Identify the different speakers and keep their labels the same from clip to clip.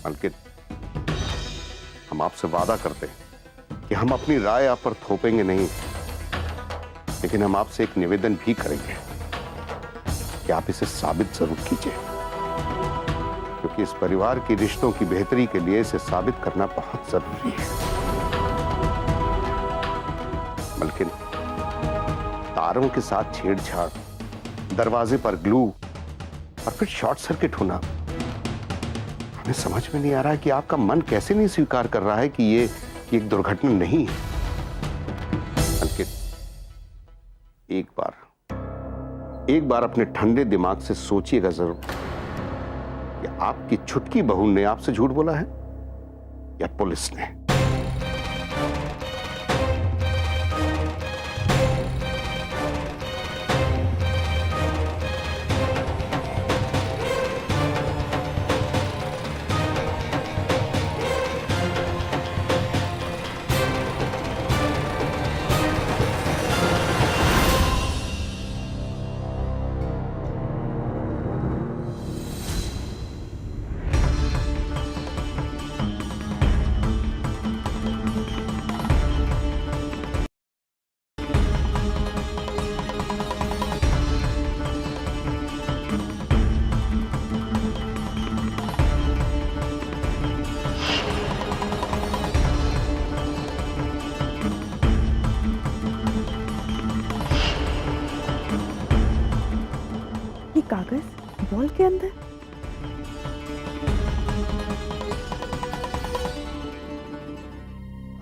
Speaker 1: अंकित, हम आपसे वादा करते हैं कि हम अपनी राय आप पर थोपेंगे नहीं, लेकिन हम आपसे एक निवेदन भी करेंगे कि आप इसे साबित जरूर कीजिए, क्योंकि इस परिवार के रिश्तों की बेहतरी के लिए इसे साबित करना बहुत जरूरी है। मलकिन, तारों के साथ छेड़छाड़, दरवाजे पर ग्लू और फिर शॉर्ट सर्किट होना, हमें समझ में नहीं आ रहा है कि आपका मन कैसे नहीं स्वीकार कर रहा है कि ये एक दुर्घटना नहीं है। अंकित, एक बार अपने ठंडे दिमाग से सोचिएगा जरूर कि आपकी छुटकी बहू ने आपसे झूठ बोला है या पुलिस ने।
Speaker 2: कागज बॉल के अंदर?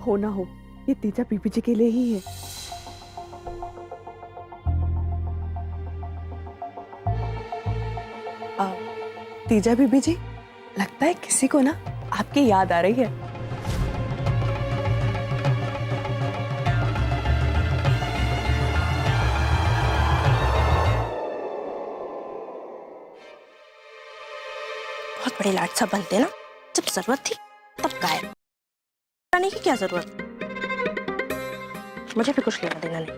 Speaker 2: हो ना हो, ये तीजा बीबी जी के लिए ही है। तीजा बीबी जी, लगता है किसी को ना आपकी याद आ रही है।
Speaker 3: बहुत बड़े लाट सा बनते ना, जब जरूरत थी तब गायब। जाने की क्या जरूरत, मुझे भी कुछ लेना देना नहीं।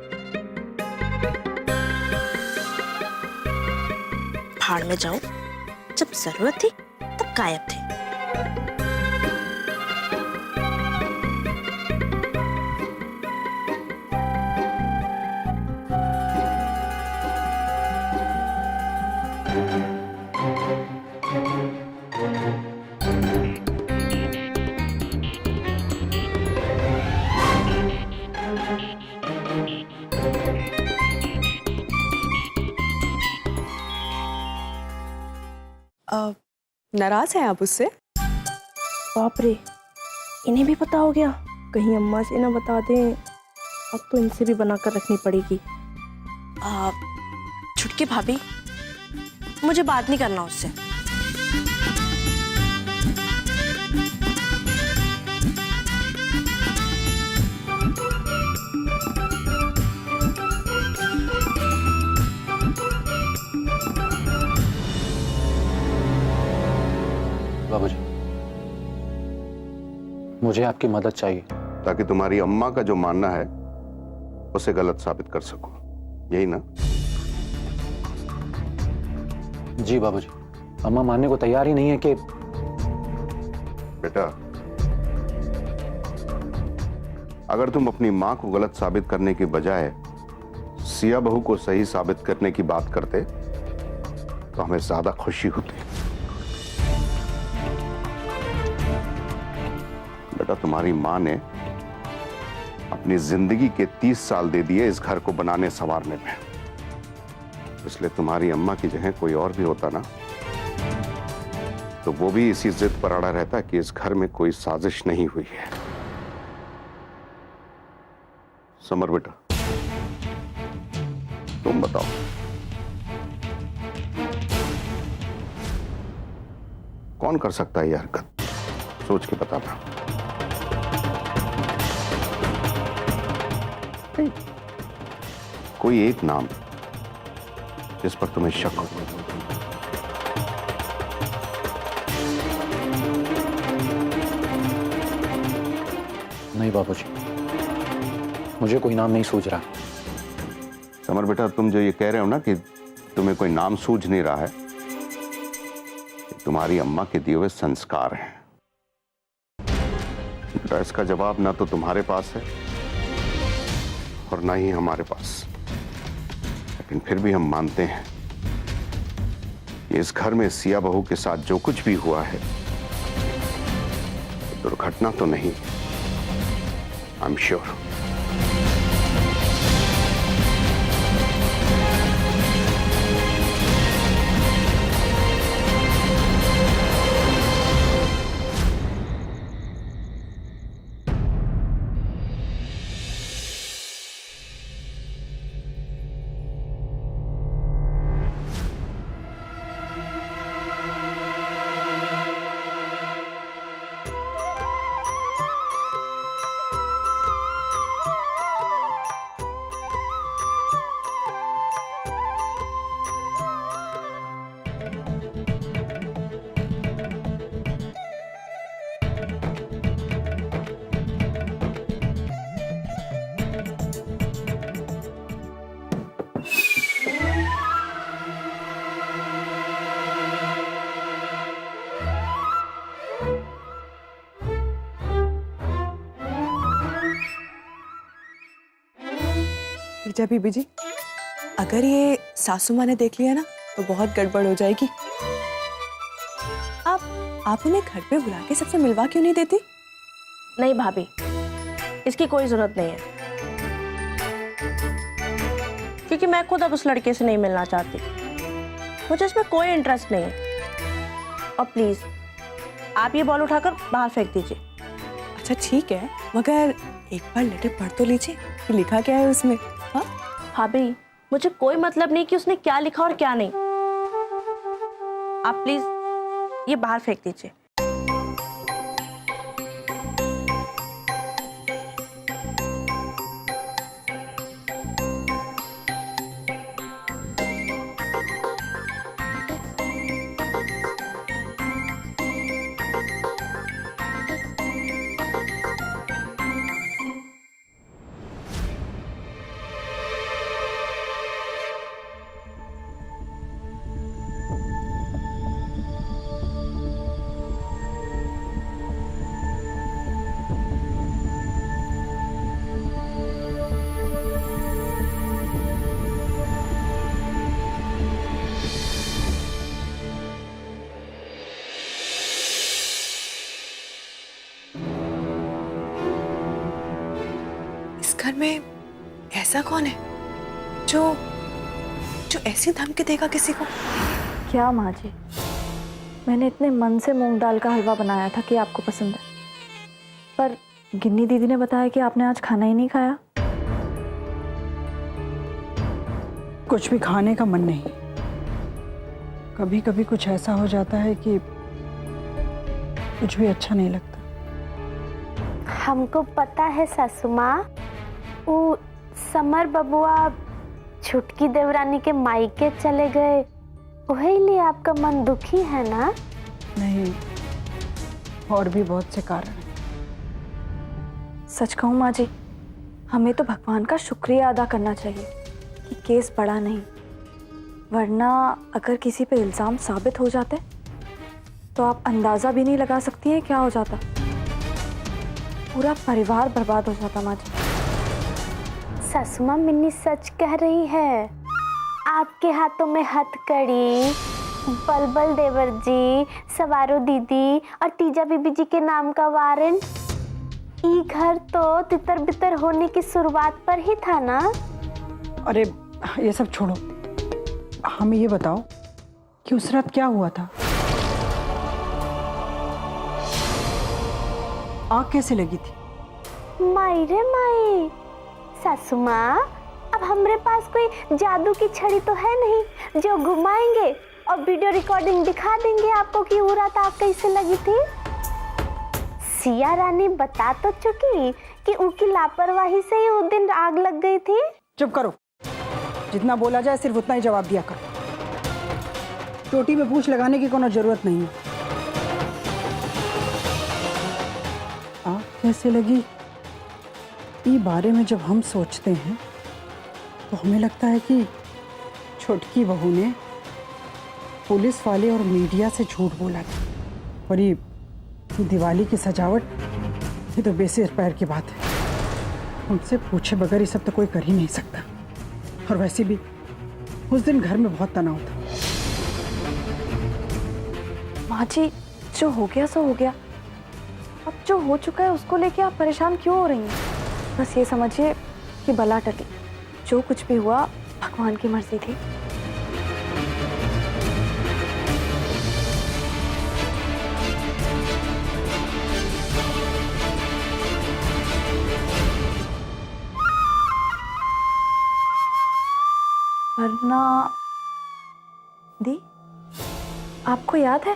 Speaker 3: भाड़ में जाऊं, जब जरूरत थी तब गायब थे।
Speaker 2: नाराज हैं आप उससे?
Speaker 3: बाप रे, इन्हें भी पता हो गया। कहीं अम्मा से ना बता दें। अब तो इनसे भी बनाकर रखनी पड़ेगी। छुटकी भाभी, मुझे बात नहीं करना उससे।
Speaker 4: बाबूजी, मुझे आपकी मदद चाहिए
Speaker 1: ताकि तुम्हारी अम्मा का जो मानना है उसे गलत साबित कर सको, यही ना?
Speaker 4: जी बाबूजी, अम्मा मानने को तैयार ही नहीं है कि।
Speaker 1: बेटा, अगर तुम अपनी मां को गलत साबित करने की बजाय सिया बहू को सही साबित करने की बात करते तो हमें ज्यादा खुशी होती। बेटा, तुम्हारी मां ने अपनी जिंदगी के 30 साल दे दिए इस घर को बनाने संवारने में, इसलिए तुम्हारी अम्मा की जगह कोई और भी होता ना तो वो भी इसी जिद पर अड़ा रहता कि इस घर में कोई साजिश नहीं हुई है। समर बेटा, तुम बताओ, कौन कर सकता है यह हरकत? सोच के बताना। कोई एक नाम जिस पर तुम्हें शक हो।
Speaker 4: नहीं बाबूजी, मुझे कोई नाम नहीं सूझ रहा।
Speaker 1: समर बेटा, तुम जो ये कह रहे हो ना कि तुम्हें कोई नाम सूझ नहीं रहा है, तुम्हारी अम्मा के दिए हुए संस्कार हैं। बेटा, इसका जवाब ना तो तुम्हारे पास है और ना ही हमारे पास, लेकिन फिर भी हम मानते हैं कि इस घर में सिया बहू के साथ जो कुछ भी हुआ है दुर्घटना तो नहीं, आई एम श्योर।
Speaker 2: तीजा बीबी जी, अगर ये सासू माँ ने देख लिया ना तो बहुत गड़बड़ हो जाएगी। आप उन्हें घर पे बुला के सबसे मिलवा क्यों नहीं देती?
Speaker 3: नहीं भाभी, इसकी कोई जरूरत नहीं है, क्योंकि मैं खुद अब उस लड़के से नहीं मिलना चाहती। मुझे इसमें कोई इंटरेस्ट नहीं है। और प्लीज आप ये बॉल उठाकर बाहर फेंक दीजिए।
Speaker 2: अच्छा ठीक है, मगर एक बार लेटर पढ़ तो लीजिए कि लिखा क्या है उसमें। हाँ
Speaker 3: भाभी, मुझे कोई मतलब नहीं कि उसने क्या लिखा और क्या नहीं। आप प्लीज ये बाहर फेंक दीजिए।
Speaker 2: घर में ऐसा कौन है जो जो ऐसी धमकी देगा किसी को?
Speaker 3: क्या माँ जी, मैंने इतने मन से मूंग दाल का हलवा बनाया था कि आपको पसंद है, पर गिन्नी दीदी ने बताया कि आपने आज खाना ही नहीं खाया।
Speaker 5: कुछ भी खाने का मन नहीं। कभी कभी कुछ ऐसा हो जाता है कि कुछ भी अच्छा नहीं लगता।
Speaker 6: हमको पता है सासू माँ, वो समर बबुआ छुटकी देवरानी के मायके चले गए, वही लिए आपका मन दुखी है ना?
Speaker 5: नहीं, और भी बहुत से कारण हैं।
Speaker 3: सच कहूँ माँ जी, हमें तो भगवान का शुक्रिया अदा करना चाहिए कि केस बड़ा नहीं, वरना अगर किसी पे इल्ज़ाम साबित हो जाते तो आप अंदाज़ा भी नहीं लगा सकती हैं क्या हो जाता। पूरा परिवार बर्बाद हो जाता माँ जी।
Speaker 6: सासू माँ, मिन्नी सच कह रही है। आपके हाथों में हथकड़ी, बलबल देवर जी, सवारो दीदी और तीजा बीबी जी के नाम का वारंट, ये घर तो तितर बितर होने की शुरुआत पर ही था ना?
Speaker 5: अरे ये सब छोड़ो, हमें ये बताओ कि उस रात क्या हुआ था? आग कैसे लगी थी?
Speaker 6: माई रे माई, सासू माँ, अब हमारे पास कोई जादू की छड़ी तो है नहीं जो घुमाएंगे और वीडियो रिकॉर्डिंग दिखा देंगे आपको कि वो रात आग कैसे लगी थी। सिया रानी बता तो चुकी कि उनकी लापरवाही से ही उस दिन आग लग गई थी।
Speaker 5: चुप करो, जितना बोला जाए सिर्फ उतना ही जवाब दिया करो। चोटी में पूंछ लगाने की कोनो जरूरत नहीं है। आग कैसे लगी, इस बारे में जब हम सोचते हैं तो हमें लगता है कि छोटकी बहू ने पुलिस वाले और मीडिया से झूठ बोला था और ये दिवाली की सजावट ये तो बेसिर पैर की बात है। उनसे पूछे बगैर ये सब तो कोई कर ही नहीं सकता। और वैसे भी उस दिन घर में बहुत तनाव था।
Speaker 3: माँ जी, जो हो गया सो हो गया। अब जो हो चुका है उसको लेके आप परेशान क्यों हो रही हैं? बस ये समझिए कि बला टली। जो कुछ भी हुआ भगवान की मर्जी थी। वरना दी, आपको याद है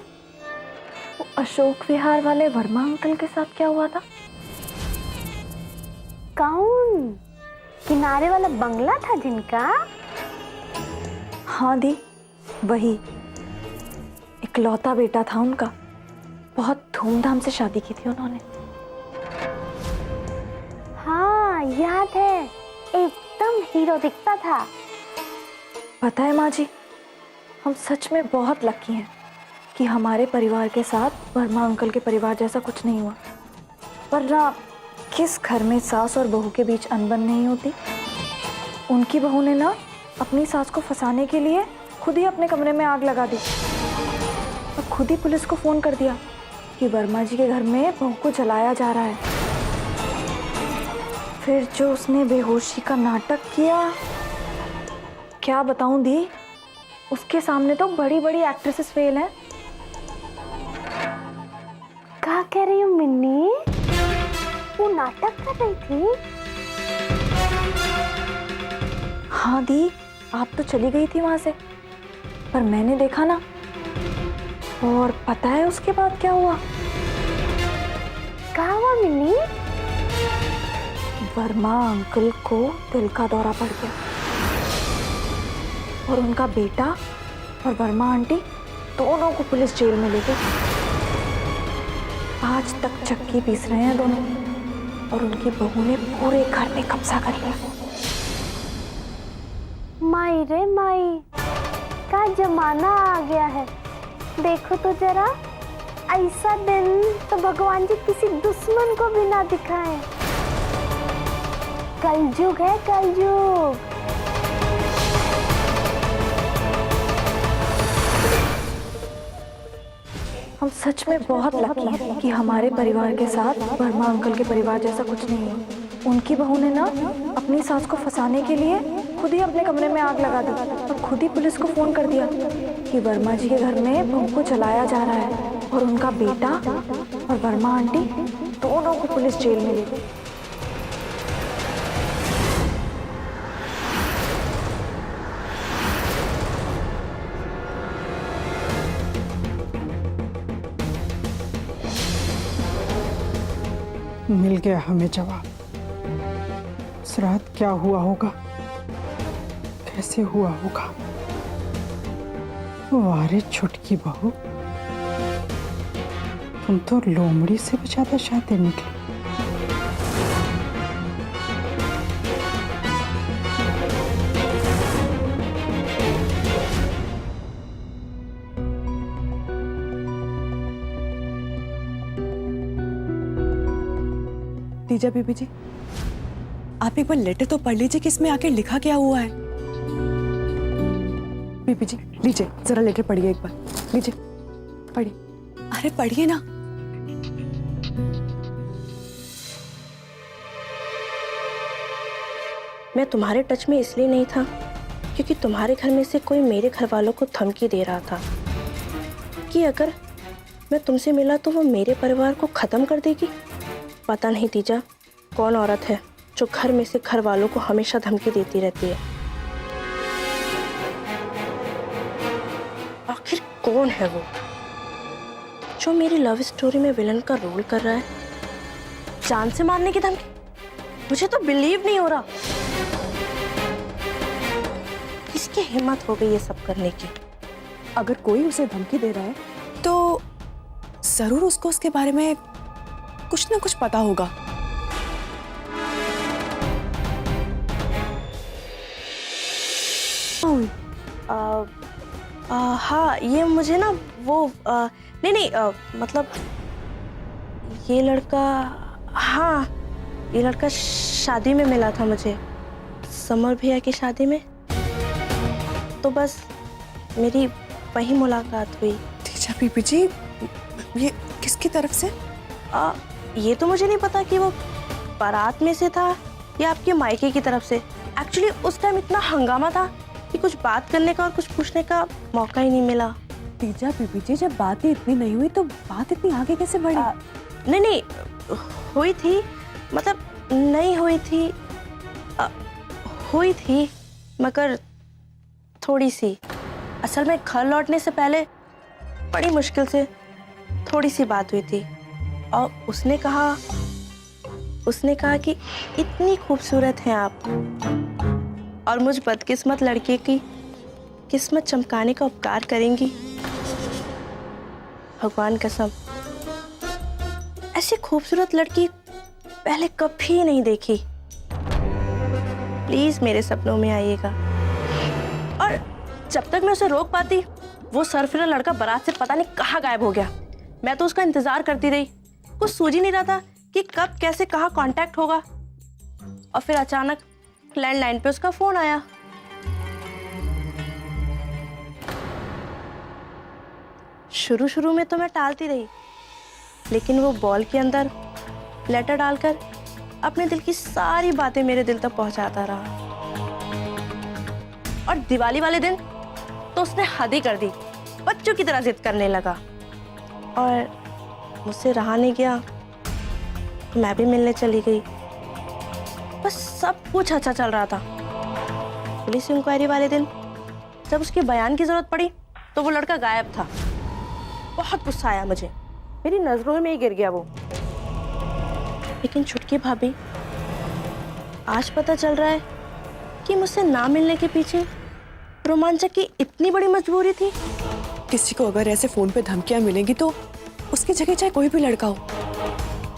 Speaker 3: वो अशोक विहार वाले वर्मा अंकल के साथ क्या हुआ था?
Speaker 6: कौन? किनारे वाला बंगला था जिनका?
Speaker 3: हाँ दी, वही। इकलौता बेटा था उनका। बहुत धूमधाम से शादी की थी उन्होंने।
Speaker 6: हाँ याद है, एकदम हीरो दिखता था।
Speaker 3: पता है माँ जी, हम सच में बहुत लकी हैं कि हमारे परिवार के साथ वर्मा अंकल के परिवार जैसा कुछ नहीं हुआ। वरना किस घर में सास और बहू के बीच अनबन नहीं होती। उनकी बहू ने ना अपनी सास को फंसाने के लिए खुद ही अपने कमरे में आग लगा दी और खुद ही पुलिस को फोन कर दिया कि वर्मा जी के घर में बहू को जलाया जा रहा है। फिर जो उसने बेहोशी का नाटक किया, क्या बताऊं दी, उसके सामने तो बड़ी बड़ी एक्ट्रेसेस फेल हैं।
Speaker 6: क्या कह रही हो मिन्नी? वो नाटक कर रही थी?
Speaker 3: हाँ दी, आप तो चली गई थी वहां से, पर मैंने देखा ना। और पता है उसके बाद क्या हुआ?
Speaker 6: क्या हुआ मिन्नी?
Speaker 3: वर्मा अंकल को दिल का दौरा पड़ गया और उनका बेटा और वर्मा आंटी दोनों को पुलिस जेल में ले गई। आज तक चक्की पीस रहे हैं दोनों और उनकी बहू ने पूरे घर में कब्जा कर लिया।
Speaker 6: माई रे माई, क्या जमाना आ गया है। देखो तो जरा, ऐसा दिन तो भगवान जी किसी दुश्मन को भी ना दिखाएं। कलयुग है, कलयुग।
Speaker 3: हम सच में बहुत लकी हैं कि हमारे परिवार के साथ वर्मा अंकल के परिवार जैसा कुछ नहीं हुआ। उनकी बहू ने ना अपनी सास को फंसाने के लिए खुद ही अपने कमरे में आग लगा दी और खुद ही पुलिस को फोन कर दिया कि वर्मा जी के घर में बहू को जलाया जा रहा है। और उनका बेटा और वर्मा आंटी दोनों को पुलिस जेल में ले गई।
Speaker 5: मिल गया हमें जवाब। उस रात क्या हुआ होगा, कैसे हुआ होगा। वारे छुटकी बहू, तुम तो लोमड़ी से भी ज्यादा शातिर निकली।
Speaker 2: तीजा बीबी जी, आप एक बार लेटर तो पढ़ लीजिए कि इसमें आके लिखा क्या हुआ है। बीबी जी लीजिए, जरा लेटर पढ़िए एक बार, लीजिए पढ़िए। अरे पढ़िए ना।
Speaker 7: मैं तुम्हारे टच में इसलिए नहीं था क्योंकि तुम्हारे घर में से कोई मेरे घर वालों को धमकी दे रहा था कि अगर मैं तुमसे मिला तो वो मेरे परिवार को खत्म कर देगी। पता नहीं तीजा, कौन औरत है जो घर में से घर वालों को हमेशा धमकी देती रहती है। आखिर कौन है वो जो मेरी लव स्टोरी में विलन का रोल कर रहा है? जान से मारने की धमकी? मुझे तो बिलीव नहीं हो रहा। किसकी हिम्मत हो गई ये सब करने की?
Speaker 2: अगर कोई उसे धमकी दे रहा है तो जरूर उसको उसके बारे में कुछ ना कुछ पता होगा।
Speaker 7: हाँ, ये मुझे ना वो नहीं मतलब ये लड़का हाँ, ये लड़का शादी में मिला था मुझे, समर भैया की शादी में। तो बस मेरी वही मुलाकात हुई।
Speaker 2: तीजा बीबी जी, ये किसकी तरफ से?
Speaker 7: ये तो मुझे नहीं पता कि वो बारात में से था या आपके मायके की तरफ से। एक्चुअली उस टाइम इतना हंगामा था कि कुछ बात करने का और कुछ पूछने का मौका ही नहीं मिला।
Speaker 2: तीजा बीबी जी, जब बात ही इतनी नहीं हुई तो बात इतनी आगे कैसे बढ़ी?
Speaker 7: नहीं नहीं, हुई थी, मतलब नहीं हुई थी, हुई थी मगर थोड़ी सी। असल में घर लौटने से पहले बड़ी मुश्किल से थोड़ी सी बात हुई थी और उसने कहा कि इतनी खूबसूरत हैं आप और मुझ बदकिस्मत लड़के की किस्मत चमकाने का उपकार करेंगी। भगवान कसम, ऐसी खूबसूरत लड़की पहले कभी नहीं देखी। प्लीज मेरे सपनों में आइएगा। और जब तक मैं उसे रोक पाती, वो सरफिरा लड़का बारात से पता नहीं कहाँ गायब हो गया। मैं तो उसका इंतजार करती रही, कुछ सूझ ही नहीं रहा था कि कब कैसे कहाँ कांटेक्ट होगा। और फिर अचानक लैंडलाइन पे उसका फोन आया। शुरू में तो मैं टालती रही, लेकिन वो बॉल के अंदर लेटर डालकर अपने दिल की सारी बातें मेरे दिल तक पहुंचाता रहा। और दिवाली वाले दिन तो उसने हद ही कर दी, बच्चों की तरह जिद करने लगा और मुझसे रहा नहीं गया, तो मैं भी मिलने चली गई। बस सब कुछ अच्छा चल रहा था। पुलिस इंक्वायरी वाले दिन जब उसके बयान की जरूरत पड़ी तो वो लड़का गायब था। बहुत गुस्सा आया मुझे, मेरी नजरों में ही गिर गया वो। लेकिन छुटकी भाभी, आज पता चल रहा है कि मुझसे ना मिलने के पीछे रोमांचक की इतनी बड़ी मजबूरी थी।
Speaker 2: किसी को अगर ऐसे फोन पे धमकियां मिलेंगी तो उसकी जगह चाहे कोई भी लड़का हो,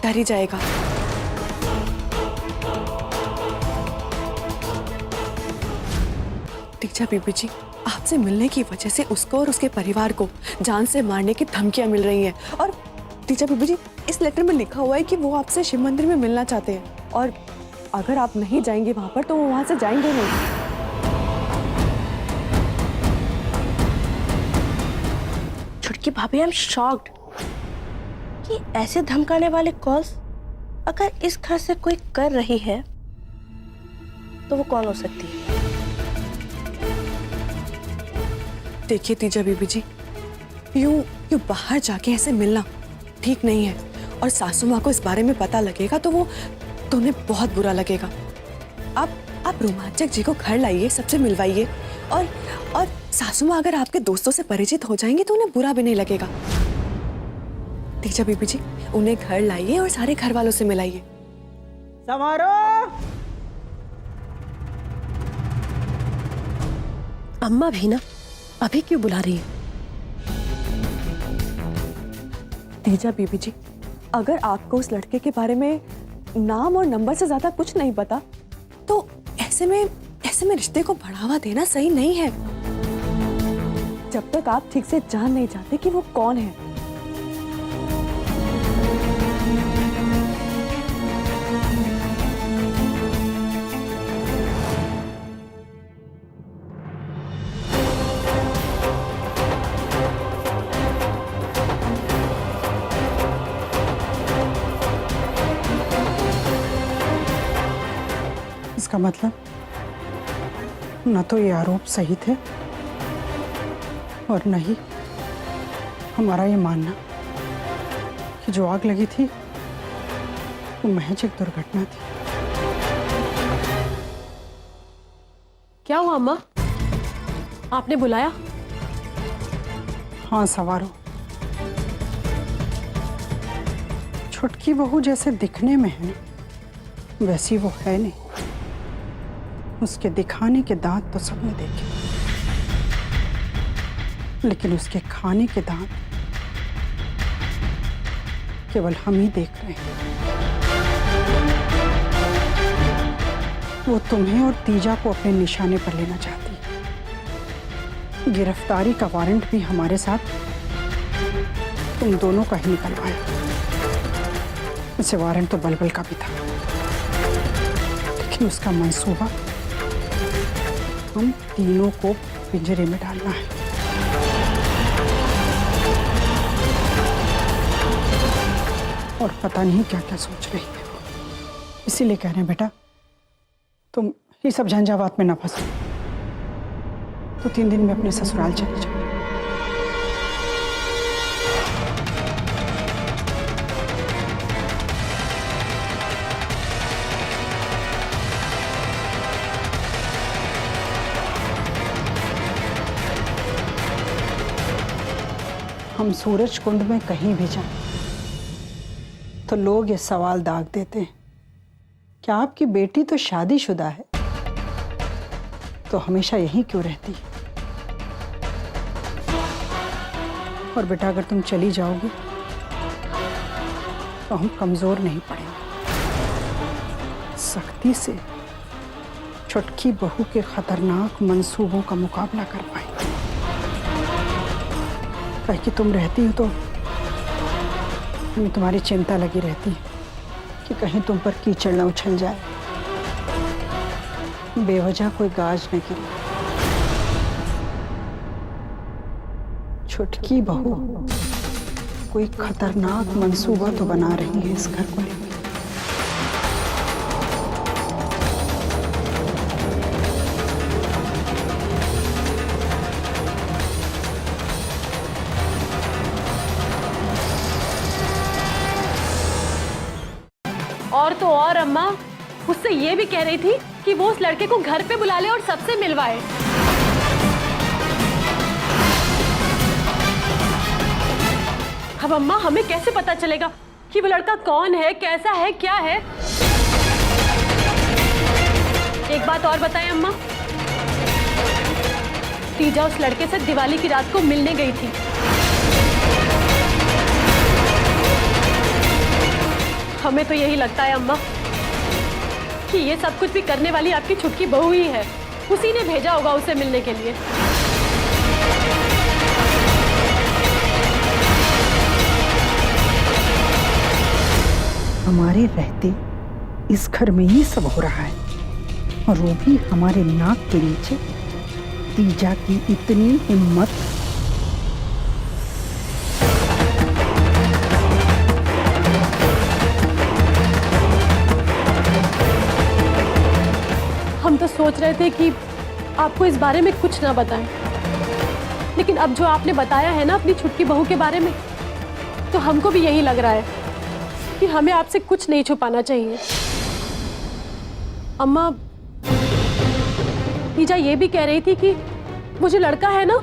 Speaker 2: डर ही जाएगा। तीजा बीबी जी, आपसे मिलने की वजह से उसको और उसके परिवार को जान से मारने की धमकियां मिल रही हैं। और तीजा बीबी जी, इस लेटर में लिखा हुआ है कि वो आपसे शिव मंदिर में मिलना चाहते हैं और अगर आप नहीं जाएंगे वहां पर तो वो वहां से जाएंगे नहीं।
Speaker 7: छुटकी भाभी, आई एम शॉक्ड कि ऐसे धमकाने वाले कॉल्स अगर इस घर से कोई कर रही है तो वो कौन हो सकती है?
Speaker 2: देखिए तीजा बीबी जी, यूं बाहर जाके ऐसे मिलना ठीक नहीं है और सासू माँ को इस बारे में पता लगेगा तो उन्हें बहुत बुरा लगेगा। आप रोमांचक जी को घर लाइए, सबसे मिलवाइए और सासू माँ अगर आपके दोस्तों से परिचित हो जाएंगे तो उन्हें बुरा भी नहीं लगेगा। तीजा बीबी जी, उन्हें घर लाइए और सारे घर वालों से मिलाइए।
Speaker 8: अम्मा भी ना अभी क्यों बुला रही है?
Speaker 2: तीजा बीबी जी, अगर आपको उस लड़के के बारे में नाम और नंबर से ज्यादा कुछ नहीं पता तो ऐसे में रिश्ते को बढ़ावा देना सही नहीं है, जब तक आप ठीक से जान नहीं जाते कि वो कौन है।
Speaker 5: इसका मतलब न तो ये आरोप सही थे और न ही हमारा ये मानना कि जो आग लगी थी वो महज एक दुर्घटना थी।
Speaker 8: क्या हुआ अम्मा, आपने बुलाया?
Speaker 5: हाँ सवारो, छुटकी बहू जैसे दिखने में है वैसी वो है नहीं। उसके दिखाने के दांत तो सबने देखे, लेकिन उसके खाने के दांत केवल हम ही देख रहे हैं। वो तुम्हें और तीजा को अपने निशाने पर लेना चाहती है। गिरफ्तारी का वारंट भी हमारे साथ तुम दोनों का ही निकलवाया। वैसे वारंट तो बलबल का भी था, लेकिन उसका मंसूबा हम तीनों को पिंजरे में डालना है। और पता नहीं क्या क्या सोच रही है, इसीलिए कह रहे हैं बेटा तुम ये सब झंझावात में ना फंसो, तो 3 दिन में अपने ससुराल चले जाओ। हम सूरज कुंड में कहीं भी जाएं तो लोग ये सवाल दाग देते हैं कि आपकी बेटी तो शादीशुदा है, तो हमेशा यहीं क्यों रहती है? और बेटा अगर तुम चली जाओगी तो हम कमजोर नहीं पड़ेंगे, सख्ती से छुटकी बहू के खतरनाक मंसूबों का मुकाबला कर पाएंगे। कहीं कि तुम रहती हो तो हमें तुम्हारी चिंता लगी रहती है कि कहीं तुम पर कीचड़ न उछल जाए, बेवजह कोई गाज न गिरे। छुटकी बहू कोई खतरनाक मंसूबा तो बना रही है इस घर को लेकर।
Speaker 8: और तो और अम्मा उससे ये भी कह रही थी कि वो उस लड़के को घर पे बुला ले और सबसे मिलवाए। अब अम्मा हमें कैसे पता चलेगा कि वो लड़का कौन है, कैसा है, क्या है? एक बात और बताएं अम्मा, तीजा उस लड़के से दिवाली की रात को मिलने गई थी। हमें तो यही लगता है अम्मा कि ये सब कुछ भी करने वाली आपकी छुटकी बहू ही है, उसी ने भेजा होगा उसे मिलने के लिए।
Speaker 5: हमारे रहते इस घर में ही सब हो रहा है, और वो भी हमारे नाक के नीचे। तीजा की इतनी हिम्मत!
Speaker 8: हम तो सोच रहे थे कि आपको इस बारे में कुछ ना बताएं, लेकिन अब जो आपने बताया है ना अपनी छुटकी बहू के बारे में, तो हमको भी यही लग रहा है कि हमें आपसे कुछ नहीं छुपाना चाहिए। अम्मा तीजा ये भी कह रही थी कि वो जो लड़का है ना,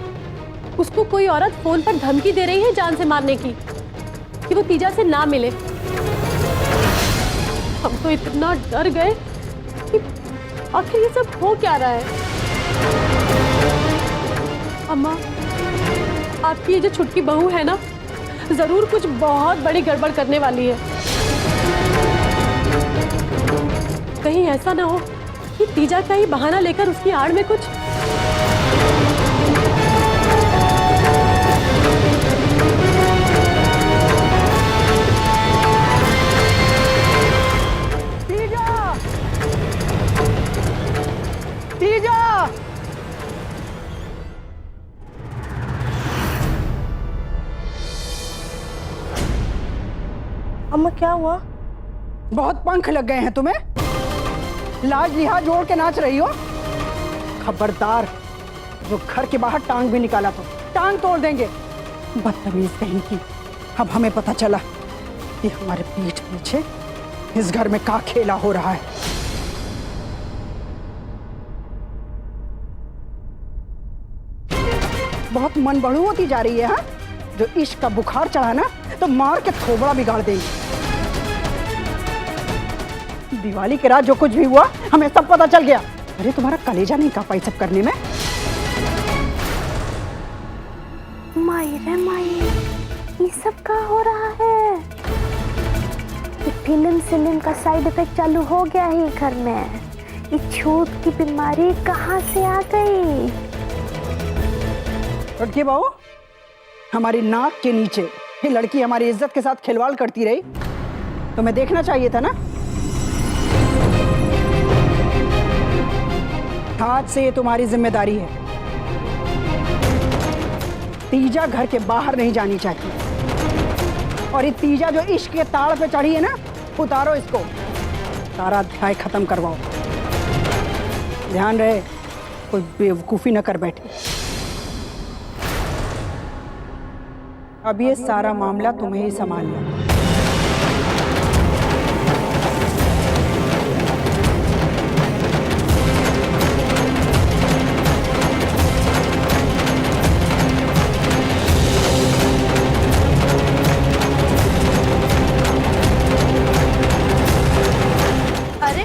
Speaker 8: उसको कोई औरत फोन पर धमकी दे रही है जान से मारने की, कि वो तीजा से ना मिले। हम तो इतना डर गए कि आखिर ये सब हो क्या रहा है। अम्मा आपकी ये जो छुटकी बहू है ना, जरूर कुछ बहुत बड़ी गड़बड़ करने वाली है। कहीं ऐसा ना हो कि तीजा का ही बहाना लेकर उसकी आड़ में कुछ।
Speaker 7: अम्मा क्या हुआ?
Speaker 5: बहुत पंख लग गए हैं तुम्हें, लाज लिहाज जोड़ के नाच रही हो। खबरदार, जो घर के बाहर टांग भी निकाला तो टांग तोड़ देंगे। बदतमीज कहीं की। अब हमें पता चला कि हमारे पीठ पीछे इस घर में क्या खेला हो रहा है। बहुत मन बढ़ू होती जा रही है। हाँ, जो इश्क का बुखार चढ़ा ना तो मार के थोबड़ा बिगाड़ देगी। दिवाली के रात जो कुछ भी हुआ हमें सब पता चल गया। अरे तुम्हारा कलेजा नहीं कांपा ये सब करने में?
Speaker 6: माई रे माई, ये सब क्या हो रहा है? ये फिल्म का साइड इफेक्ट चालू हो गया है घर में। ये छूत की बीमारी कहाँ से आ गई?
Speaker 5: लड़की बहू, हमारी नाक के नीचे ये लड़की हमारी इज्जत के साथ खिलवाड़ करती रही तुम्हें देखना चाहिए था ना। आज से ये तुम्हारी जिम्मेदारी है। तीजा घर के बाहर नहीं जानी चाहिए। और ये तीजा जो इश्क के ताड़ पे चढ़ी है ना, उतारो इसको, सारा अध्याय खत्म करवाओ। ध्यान रहे कोई बेवकूफी न कर बैठे। अब ये सारा मामला तुम्हें ही संभालना है।
Speaker 7: अरे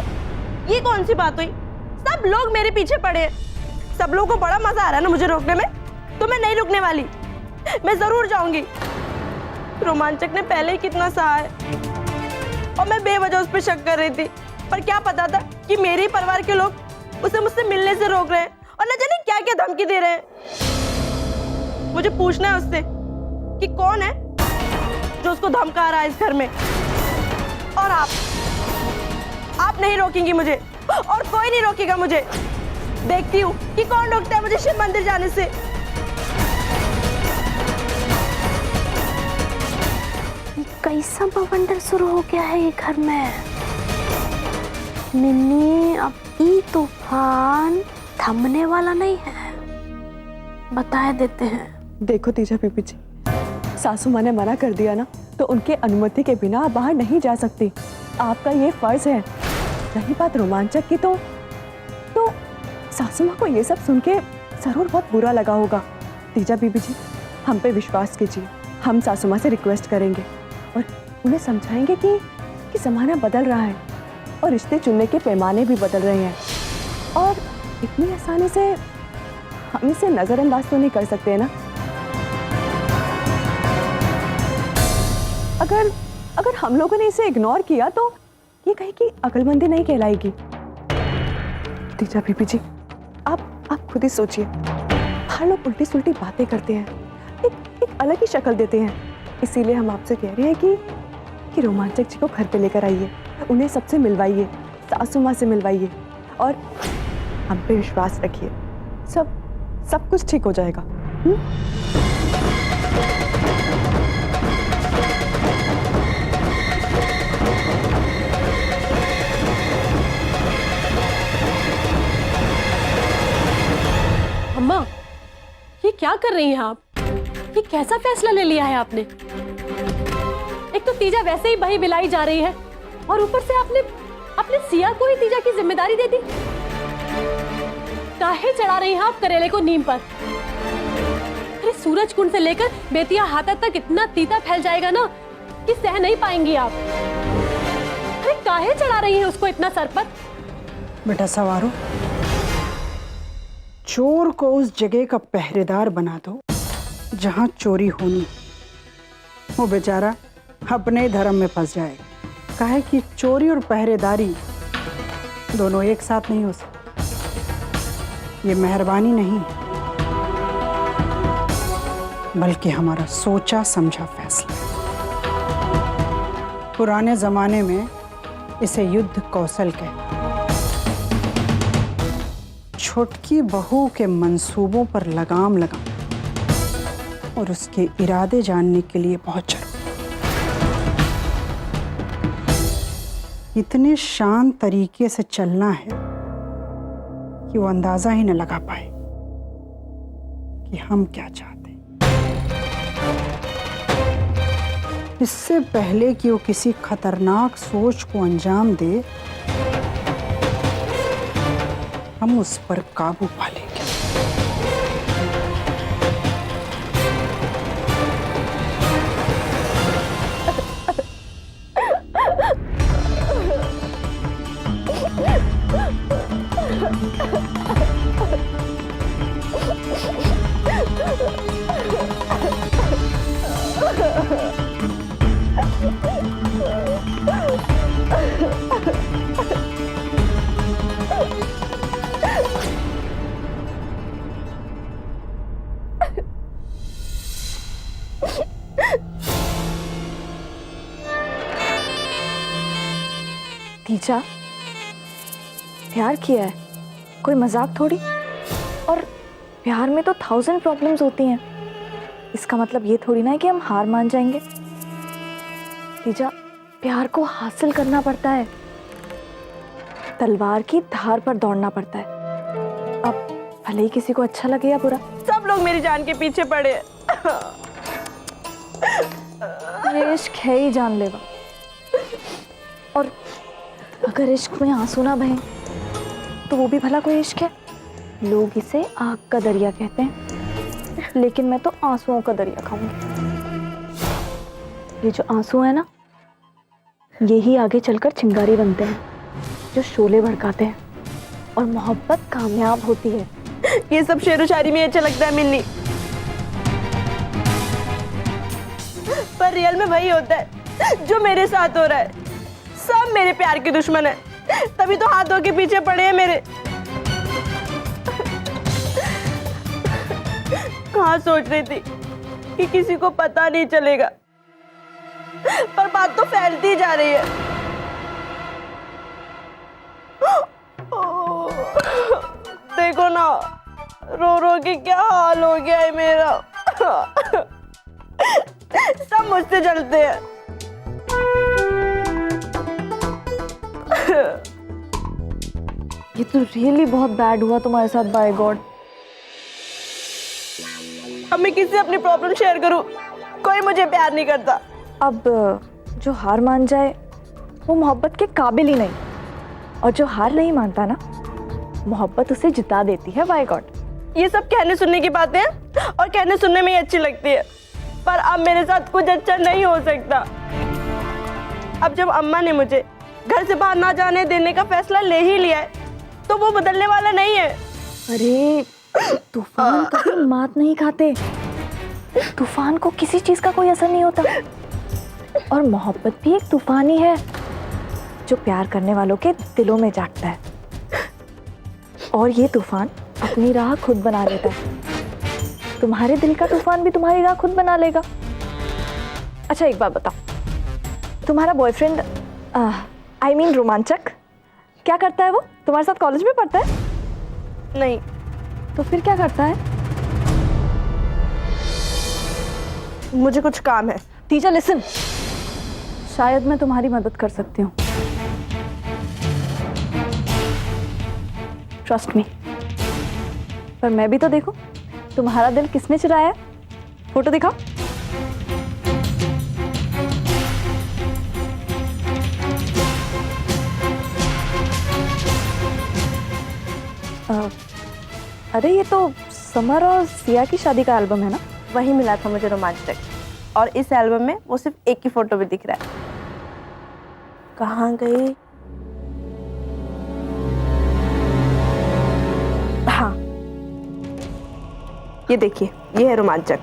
Speaker 7: ये कौन सी बात हुई? सब लोग मेरे पीछे पड़े हैं। सब लोगों को बड़ा मजा आ रहा है ना मुझे रोकने में। तो मैं नहीं रुकने वाली, मैं जरूर जाऊंगी। रोमांचक ने पहले ही कितना सहा है और मैं बेवजह उस पर शक कर रही थी, पर क्या पता था कि मेरे ही परिवार के लोग उसे मुझसे मिलने से रोक रहे हैं और न जाने क्या क्या धमकी दे रहे हैं। मुझे पूछना है उससे कि कौन है जो उसको धमका रहा है इस घर में। और आप नहीं रोकेंगी मुझे और कोई नहीं रोकेगा मुझे। देखती हूँ कि कौन रोकता है मुझे शिव मंदिर जाने से।
Speaker 6: कैसा बवंडर शुरू हो गया है ये घर में। मिन्नी, अब ये तूफान थमने वाला नहीं है, बता देते हैं।
Speaker 2: देखो तीजा बीबी जी, सासू माँ ने मना कर दिया ना, तो उनके अनुमति के बिना आप बाहर नहीं जा सकती। आपका ये फर्ज है। रही बात रोमांचक की, तो सासू माँ को ये सब सुन के जरूर बहुत बुरा लगा होगा। तीजा बीबी जी, हम पे विश्वास कीजिए। हम सासू माँ से रिक्वेस्ट करेंगे और उन्हें समझाएंगे कि ज़माना बदल रहा है और रिश्ते चुनने के पैमाने भी बदल रहे हैं और इतनी आसानी से हम इसे नज़रअंदाज तो नहीं कर सकते ना। अगर हम लोगों ने इसे इग्नोर किया तो ये कहीं की अक्लमंदी नहीं कहलाएगी। तीजा बीबी जी, आप खुद ही सोचिए। हर लोग उल्टी सुल्टी बातें करते हैं, एक अलग ही शक्ल देते हैं। इसीलिए हम आपसे कह रहे हैं कि रोमांचक जी को घर पे लेकर आइए, उन्हें सबसे मिलवाइए, सासू माँ से मिलवाइए और हम पे विश्वास रखिए। सब कुछ ठीक हो जाएगा।
Speaker 8: अम्मा, ये क्या कर रही हैं आप? ये कैसा फैसला ले लिया है आपने? एक तो तीजा वैसे ही बही बिलाई जा रही है और ऊपर से आपने सिया को ही तीजा की जिम्मेदारी दे दी। काहे चढ़ा रही हैं आप करेले को नीम पर? अरे सूरज कुंड से लेकर बेतिया हाथा तक इतना तीता फैल जाएगा ना कि सह नहीं पाएंगी आप। अरे काहे चढ़ा रही हैं उसको इतना सर पर?
Speaker 5: बेटा सवारो, चोर को उस जगह का पहरेदार बना दो जहां चोरी होनी। वो बेचारा अपने धर्म में फंस जाएगा। काहे कि चोरी और पहरेदारी दोनों एक साथ नहीं हो सकते। ये मेहरबानी नहीं है, बल्कि हमारा सोचा समझा फैसला है। पुराने जमाने में इसे युद्ध कौशल कहते। छोटकी बहू के मंसूबों पर लगाम लगा और उसके इरादे जानने के लिए बहुत जरूरी। इतने शांत तरीके से चलना है कि वो अंदाजा ही न लगा पाए कि हम क्या चाहते हैं। इससे पहले कि वो किसी खतरनाक सोच को अंजाम दे, हम उस पर काबू पा लेंगे।
Speaker 3: तीजा, प्यार किया है, कोई मजाक थोड़ी। और प्यार में तो 1000 प्रॉब्लम्स होती हैं। इसका मतलब ये थोड़ी ना है कि हम हार मान जाएंगे। तीजा, प्यार को हासिल करना पड़ता है, तलवार की धार पर दौड़ना पड़ता है। अब भले ही किसी को अच्छा लगे या बुरा,
Speaker 7: सब लोग मेरी जान के पीछे पड़े हैं।
Speaker 3: ये इश्क है ही जानलेवा। और अगर इश्क में आंसू ना बहें तो वो भी भला कोई इश्क है? लोग इसे आग का दरिया कहते हैं, लेकिन मैं तो आंसुओं का दरिया खाऊंगी। ये जो आंसू है ना, यही आगे चलकर चिंगारी बनते हैं जो शोले भड़काते हैं और मोहब्बत कामयाब होती है।
Speaker 7: ये सब शेरो शायरी में अच्छा लगता है मिन्नी, पर रियल में वही होता है जो मेरे साथ हो रहा है। सब मेरे प्यार के दुश्मन है, तभी तो हाथों के पीछे पड़े हैं मेरे। कहाँ सोच रही थी कि किसी को पता नहीं चलेगा, पर बात तो फैलती जा रही है। देखो ना, रो रो के क्या हाल हो गया है मेरा। सब मुझसे जलते हैं।
Speaker 3: ये तो रियली बहुत बैड हुआ तुम्हारे साथ, बाय गॉड।
Speaker 7: अब मैं किससे अपनी प्रॉब्लम शेयर करूं? कोई मुझे प्यार नहीं करता।
Speaker 3: अब जो हार मान जाए वो मोहब्बत के काबिल ही नहीं, और जो हार नहीं मानता ना, मोहब्बत उसे जिता देती है, बाय गॉड।
Speaker 7: ये सब कहने सुनने की बातें हैं और कहने सुनने में ही अच्छी लगती है, पर अब मेरे साथ कुछ अच्छा नहीं हो सकता। अब जब अम्मा ने मुझे घर से बाहर ना जाने देने का फैसला ले ही लिया है, तो वो बदलने वाला नहीं है।
Speaker 3: अरे तूफान कभी मात नहीं खाते, तूफान को किसी चीज का कोई असर नहीं होता। और मोहब्बत भी एक तूफान ही है जो प्यार करने वालों के दिलों में जागता है, और ये तूफान अपनी राह खुद बना लेता है। तुम्हारे दिल का तूफान भी तुम्हारी राह खुद बना लेगा। अच्छा एक बात बताओ, तुम्हारा बॉयफ्रेंड आई मीन रोमांचक क्या करता है? वो तुम्हारे साथ कॉलेज में पढ़ता है?
Speaker 7: नहीं।
Speaker 3: तो फिर क्या करता है?
Speaker 7: मुझे कुछ काम है।
Speaker 3: टीचर लिसन, शायद मैं तुम्हारी मदद कर सकती हूँ। Trust me. पर मैं भी तो देखूं, तुम्हारा दिल किसने चुराया है? फोटो दिखाओ। अरे ये तो समर और सिया की शादी का एल्बम है ना?
Speaker 7: वही मिला था मुझे रोमांचक, और इस एल्बम में वो सिर्फ एक ही फोटो भी दिख रहा है। कहाँ गई? हाँ, ये देखिए, ये है रोमांचक।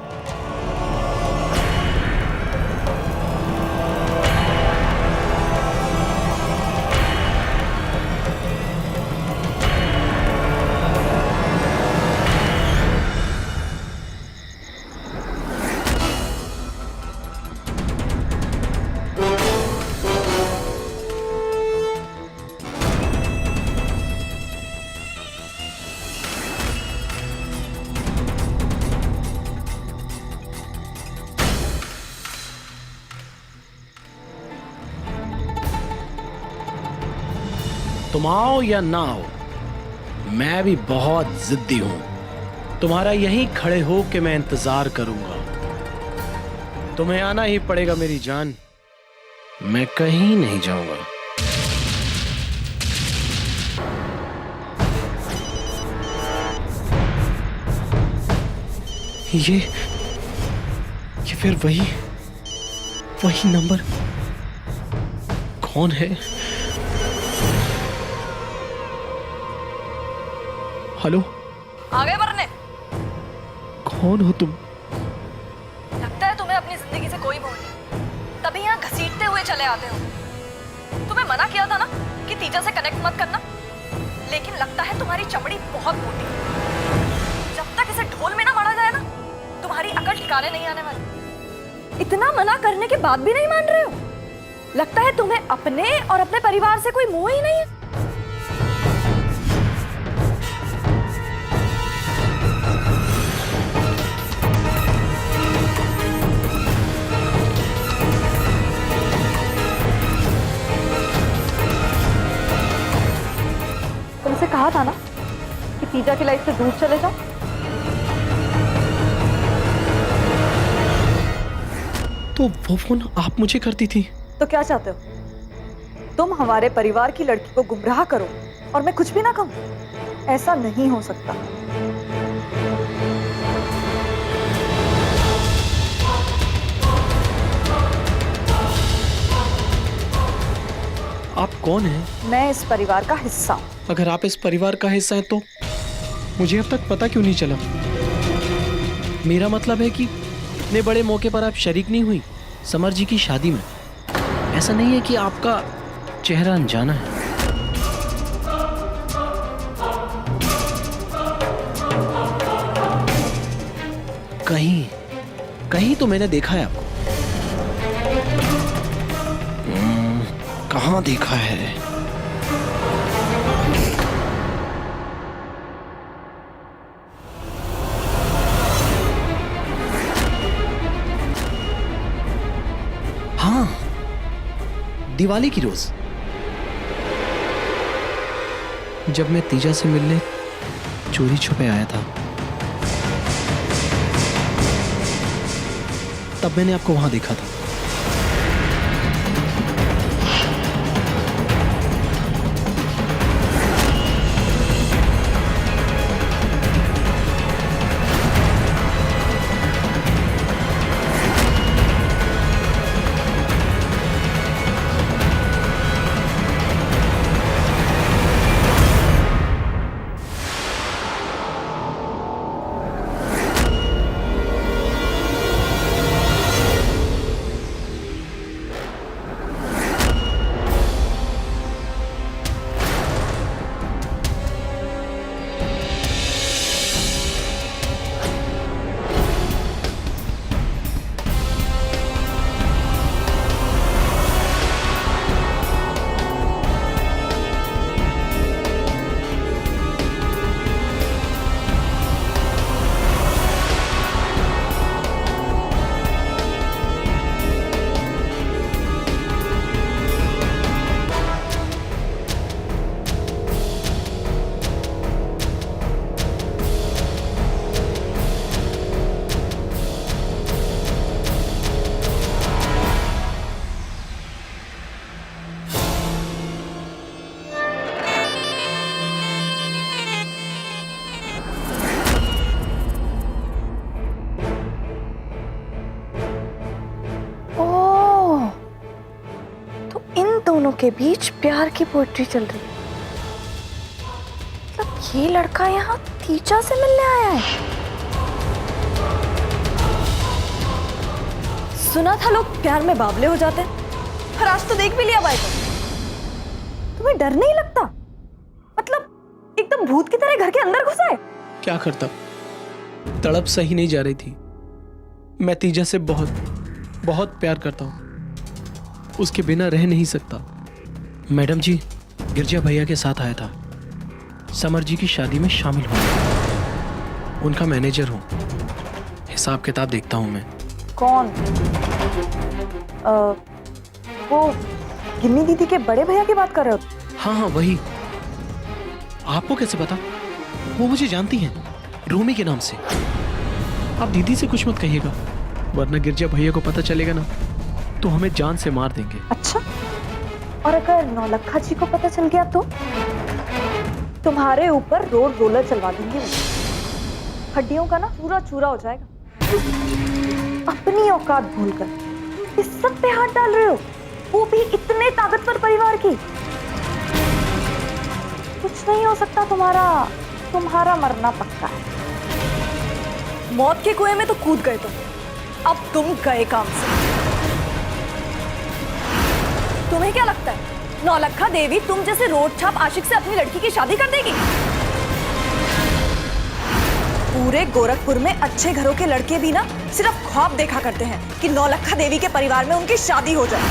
Speaker 9: तुम आओ या ना आओ, मैं भी बहुत जिद्दी हूं। तुम्हारा यहीं खड़े हो के मैं इंतजार करूंगा। तुम्हें आना ही पड़ेगा मेरी जान, मैं कहीं नहीं जाऊंगा। ये फिर वही नंबर कौन है? हेलो,
Speaker 3: आगे बढ़ने।
Speaker 9: कौन हो तुम?
Speaker 3: लगता है तुम्हें अपनी जिंदगी से कोई मोह नहीं, तभी यहाँ घसीटते हुए चले आते हो। तुम्हें मना किया था ना कि तीजा से कनेक्ट मत करना, लेकिन लगता है तुम्हारी चमड़ी बहुत मोटी है। जब तक इसे ढोल में ना मारा जाए ना, तुम्हारी अकल ठिकाने नहीं आने वाली। इतना मना करने के बाद भी नहीं मान रहे हो? लगता है तुम्हें अपने और अपने परिवार से कोई मोह ही नहीं है। तुमसे कहा था ना कि तीजा की लाइफ से दूर चले जाओ।
Speaker 9: तो वो फोन आप मुझे करती थी?
Speaker 3: तो क्या चाहते हो? तुम हमारे परिवार की लड़की को गुमराह करो और मैं कुछ भी ना कहूं? ऐसा नहीं हो सकता।
Speaker 9: आप कौन हैं?
Speaker 3: मैं इस परिवार का हिस्सा हूं।
Speaker 9: अगर आप इस परिवार का हिस्सा हैं तो मुझे अब तक पता क्यों नहीं चला? मेरा मतलब है कि इतने बड़े मौके पर आप शरीक नहीं हुई समर जी की शादी में। ऐसा नहीं है कि आपका चेहरा अनजाना है। कहीं कहीं तो मैंने देखा है आपको। कहाँ देखा है? हाँ, दिवाली की रोज जब मैं तीजा से मिलने चोरी छुपे आया था, तब मैंने आपको वहां देखा था।
Speaker 3: के बीच प्यार की पोएट्री चल रही है। मतलब ये लड़का यहाँ तीजा से मिलने आया है। सुना था लोग प्यार में बावले हो जाते हैं, पर आज तो देख भी लिया भाई को। तुम्हें डर नहीं लगता? मतलब एकदम भूत की तरह घर के अंदर घुसा है।
Speaker 9: क्या करता, तड़प सही नहीं जा रही थी। मैं तीजा से बहुत बहुत प्यार करता हूँ, उसके बिना रह नहीं सकता। मैडम जी, गिरजा भैया के साथ आया था समर जी की शादी में शामिल होने। उनका मैनेजर हूँ, हिसाब किताब देखता हूँ मैं।
Speaker 3: कौन? वो गिन्नी दीदी के बड़े भैया की बात कर रहे हो?
Speaker 9: हाँ हाँ वही। आपको कैसे पता? वो मुझे जानती हैं, रोमी के नाम से। आप दीदी से कुछ मत कहिएगा, वरना गिरजा भैया को पता चलेगा ना तो हमें जान से मार देंगे।
Speaker 3: अच्छा, और अगर नौलखा जी को पता चल गया तो तुम्हारे ऊपर रोड रोलर चलवा देंगे वो। हड्डियों का ना चूरा चूरा हो जाएगा। अपनी औकात भूलकर इस सब पे हाथ डाल रहे हो, वो भी इतने ताकतवर परिवार की। कुछ नहीं हो सकता तुम्हारा मरना पक्का है। मौत के कुएं में तो कूद गए तुम, अब तुम गए काम से। तुम्हें क्या लगता है नौलखा देवी तुम जैसे रोड छाप आशिक से अपनी लड़की की शादी कर देगी? पूरे गोरखपुर में अच्छे घरों के लड़के भी ना सिर्फ ख्वाब देखा करते हैं कि नौलखा देवी के परिवार में उनकी शादी हो जाए।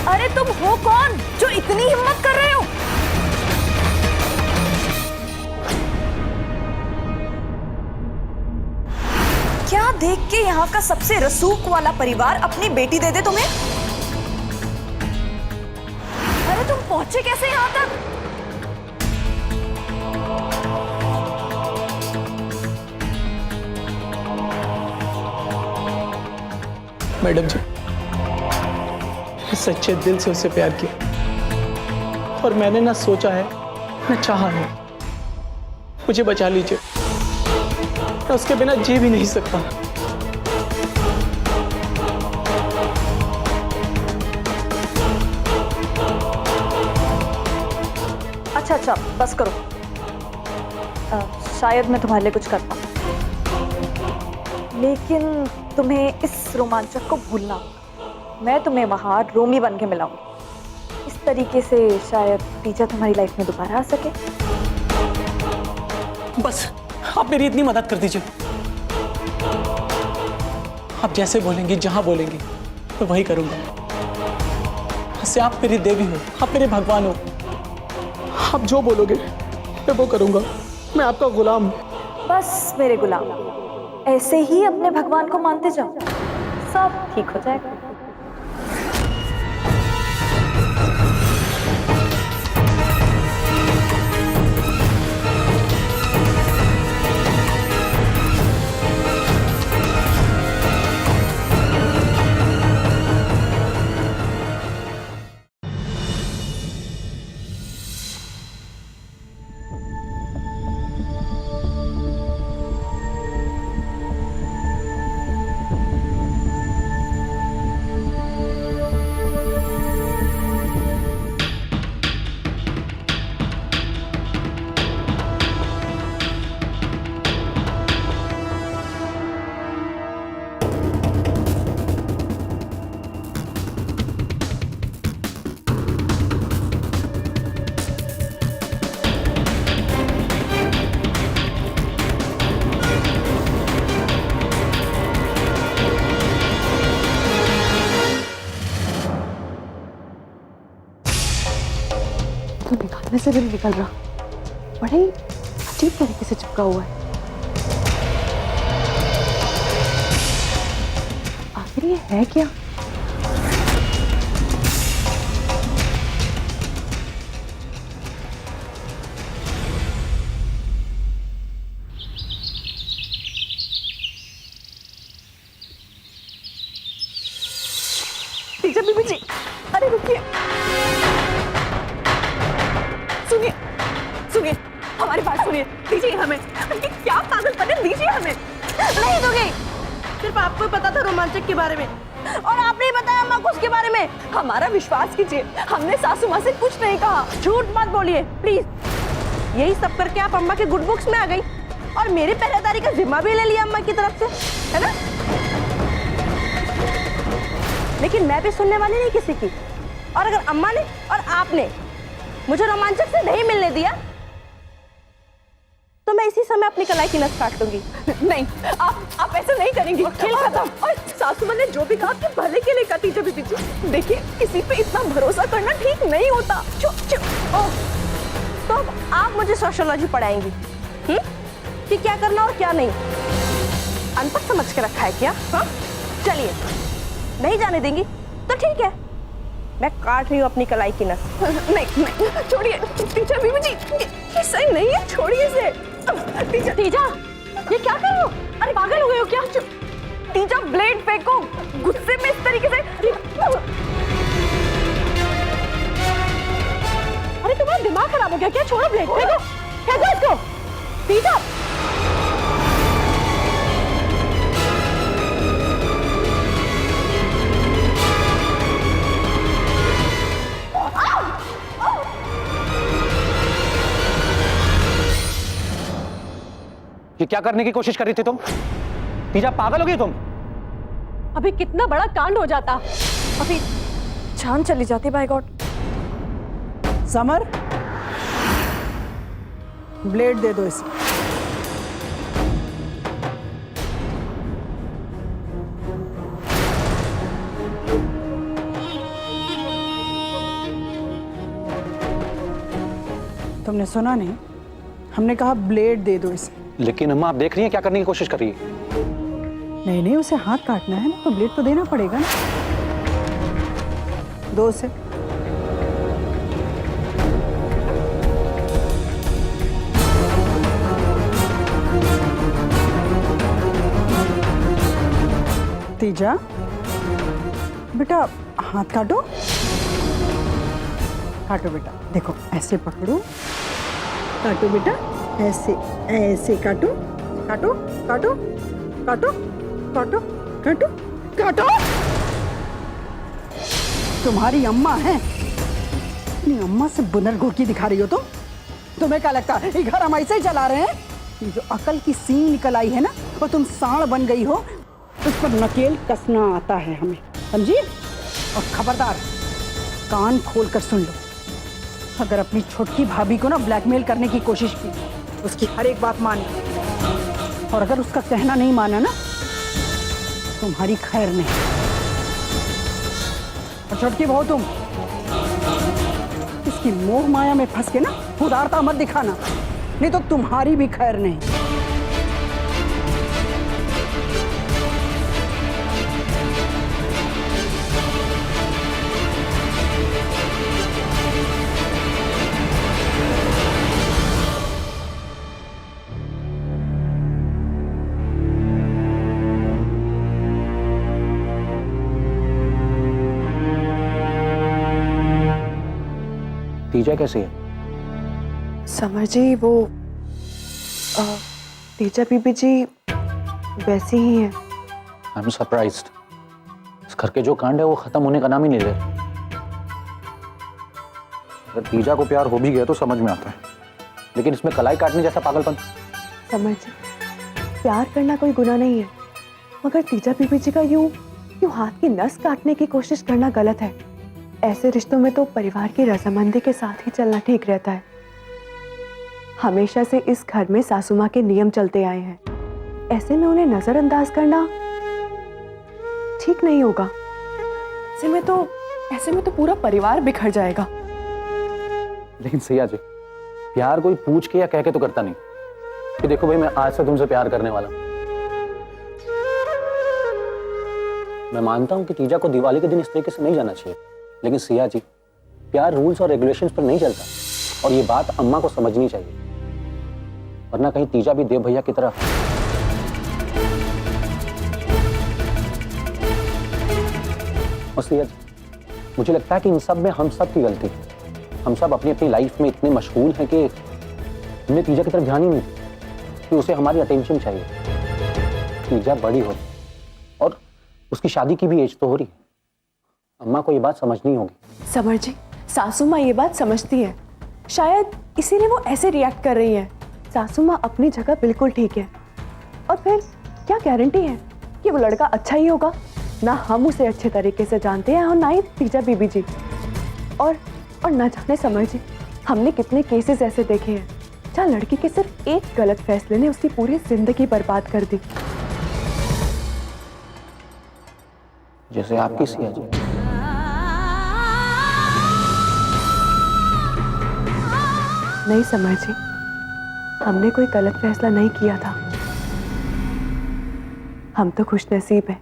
Speaker 3: अरे तुम हो कौन जो इतनी हिम्मत कर रहे हो? क्या देख के यहाँ का सबसे रसूख वाला परिवार अपनी बेटी दे दे तुम्हें? अरे तुम पहुंचे कैसे यहाँ तक?
Speaker 10: मैडम जी, सच्चे दिल से उससे प्यार किया और मैंने ना सोचा है ना चाहा है। मुझे बचा लीजिए, मैं उसके बिना जी भी नहीं सकता।
Speaker 3: अच्छा बस करो। शायद मैं तुम्हारे लिए कुछ कर पाऊं, लेकिन तुम्हें इस रोमांचक को भूलना होगा। मैं तुम्हें वहां रोमी बन के मिलाऊंगी। इस तरीके से शायद तीजा तुम्हारी लाइफ में दोबारा आ सके।
Speaker 10: बस आप मेरी इतनी मदद कर दीजिए। आप जैसे बोलेंगी, जहां बोलेंगी, मैं वही करूंगा। वैसे आप मेरी देवी हो, आप मेरे भगवान हो। आप जो बोलोगे मैं वो करूंगा। मैं आपका गुलाम हूं।
Speaker 3: बस मेरे गुलाम, ऐसे ही अपने भगवान को मानते जाओ, सब ठीक हो जाएगा।
Speaker 2: तो निकालने से भी नहीं निकल रहा, बड़े ही अजीब तरीके से चिपका हुआ है। आखिर ये है क्या? तीजा बीबी जी, अरे रुकिए, सुनिए सुनिए, हमारी बात सुनिए, दीजिए हमें। क्या पागलपन है, दीजिए हमें।
Speaker 7: नहीं दोगे। सिर्फ आपको ही पता था रोमांचक के बारे में, और आपने ही बताया अम्मा को उसके बारे में।
Speaker 2: हमारा विश्वास कीजिए, हमने सासू माँ से कुछ नहीं कहा।
Speaker 7: झूठ मत बोलिए प्लीज। यही सब करके आप अम्मा के गुड बुक्स में आ गई और मेरी पहरेदारी का जिम्मा भी ले लिया अम्मा की तरफ से, है ना? लेकिन मैं भी सुनने वाली नहीं किसी की। और अगर अम्मा ने और आपने मुझे रोमांचक से नहीं मिलने दिया तो मैं इसी समय अपनी कलाई की नस काट लूंगी।
Speaker 2: नहीं, आप ऐसा नहीं करेंगी।
Speaker 7: खेल खत्म।
Speaker 2: और सासू माँ ने जो भी कहा आपके भले के लिए कहा। तीजा बीबी जी, देखिए, किसी पे इतना भरोसा करना ठीक नहीं होता।
Speaker 7: चुप चुप। ओह, तो अब आप मुझे सोशियोलॉजी पढ़ाएंगी कि क्या करना और क्या नहीं? अनपढ़ समझ के रखा है क्या? हाँ, चलिए, नहीं जाने देंगी तो ठीक है, मैं काट रही हूँ अपनी कलाई की नस।
Speaker 2: नहीं नहीं, छोड़िए तीजा बीबी जी, ये सही नहीं है, छोड़िए इसे। तीजा,
Speaker 7: तीजा, ये क्या कर रहे हो? अरे पागल हो गए हो क्या?
Speaker 2: तीजा, ब्लेड फेंको, गुस्से में इस तरीके से।
Speaker 7: अरे तुम्हारा दिमाग खराब हो गया क्या? छोड़ो ब्लेड, फेंको फेंको इसको। तीजा,
Speaker 4: ये क्या करने की कोशिश कर रही थी तुम? तीजा, पागल हो गई तुम?
Speaker 8: अभी कितना बड़ा कांड हो जाता।
Speaker 3: अभी जान चली जाती। By God.
Speaker 5: समर, ब्लेड दे दो इसे। तुमने सुना नहीं? हमने कहा ब्लेड दे दो इसे।
Speaker 4: लेकिन अम्मा आप देख रही हैं क्या करने की कोशिश कर रही है।
Speaker 5: नहीं नहीं, उसे हाथ काटना है ना, तो ब्लेड तो देना पड़ेगा ना। दो उसे। तीजा, बेटा हाथ काटो। काटो बेटा, देखो ऐसे पकड़ो, काटो बेटा, ऐसे ऐसे काटो, काटो काटो काटो काटो काटो काटो। तुम्हारी अम्मा है, अपनी अम्मा से बुनरघोंकी दिखा रही हो तुम। तुम्हें क्या लगता है ये घर हम ऐसे ही चला रहे हैं? ये जो अकल की सींग निकल आई है ना, वो तुम सांड बन गई हो, उस पर नकेल कसना आता है हमें, समझी? और खबरदार कान खोल कर सुन लो, अगर अपनी छोटी भाभी को ना ब्लैकमेल करने की कोशिश की, उसकी हर एक बात मानना, और अगर उसका कहना नहीं माना ना, तुम्हारी खैर नहीं। और छोटकी बहू तुम इसकी मोह माया में फंस के ना उदारता मत दिखाना, नहीं तो तुम्हारी भी खैर नहीं।
Speaker 4: तीजा कैसी है?
Speaker 2: समर जी वो तेजा बीबी जी वैसी ही है।
Speaker 4: I am surprised. इस घर के जो कांड है वो खत्म होने का नाम ही नहीं ले रहे। अगर तीजा को प्यार हो भी गया तो समझ में आता है, लेकिन इसमें कलाई काटने जैसा पागलपन।
Speaker 2: समर जी, प्यार करना कोई गुनाह नहीं है, मगर तीजा बीबी जी का यूं हाथ की नस काटने की कोशिश करना गलत है। ऐसे रिश्तों में तो परिवार की रजामंदी के साथ ही चलना ठीक रहता है। हमेशा से इस घर में सासू माँ के नियम चलते आए हैं, ऐसे में उन्हें नजरअंदाज करना ठीक नहीं होगा। ऐसे में तो पूरा परिवार बिखर जाएगा।
Speaker 4: लेकिन सैया जी, प्यार कोई पूछ के या कह के तो करता नहीं कि देखो भाई मैं आज से तुमसे प्यार करने वाला हूं। मैं मानता हूं कि तीजा को दिवाली के दिन इस तरीके से नहीं जाना चाहिए, लेकिन सिया जी, प्यार रूल्स और रेगुलेशंस पर नहीं चलता, और ये बात अम्मा को समझनी चाहिए, वरना कहीं तीजा भी देव भैया की तरह। और सिया जी, मुझे लगता है कि इन सब में हम सब की गलती है। हम सब अपनी अपनी लाइफ में इतने मशगूल हैं कि हमने तीजा की तरफ ध्यान ही नहीं कि उसे हमारी अटेंशन चाहिए। तीजा बड़ी हो और उसकी शादी की भी एज तो हो रही है, अम्मा को ये बात समझनी होगी।
Speaker 2: समर जी, सासू माँ ये बात समझती है, शायद इसीलिए वो ऐसे रिएक्ट कर रही है। सासू माँ अपनी जगह बिल्कुल ठीक है, और फिर क्या गारंटी है कि वो लड़का अच्छा ही होगा? ना हम उसे अच्छे तरीके से जानते हैं और ना ही तीजा बीबी जी। और ना जाने समर जी, हमने कितने केसेस ऐसे देखे हैं जहाँ लड़की के सिर्फ एक गलत फैसले ने उसकी पूरी जिंदगी बर्बाद कर दी।
Speaker 4: जैसे आपकी सिया जी।
Speaker 2: नहीं समर जी, हमने कोई गलत फैसला नहीं किया था। हम तो खुशनसीब हैं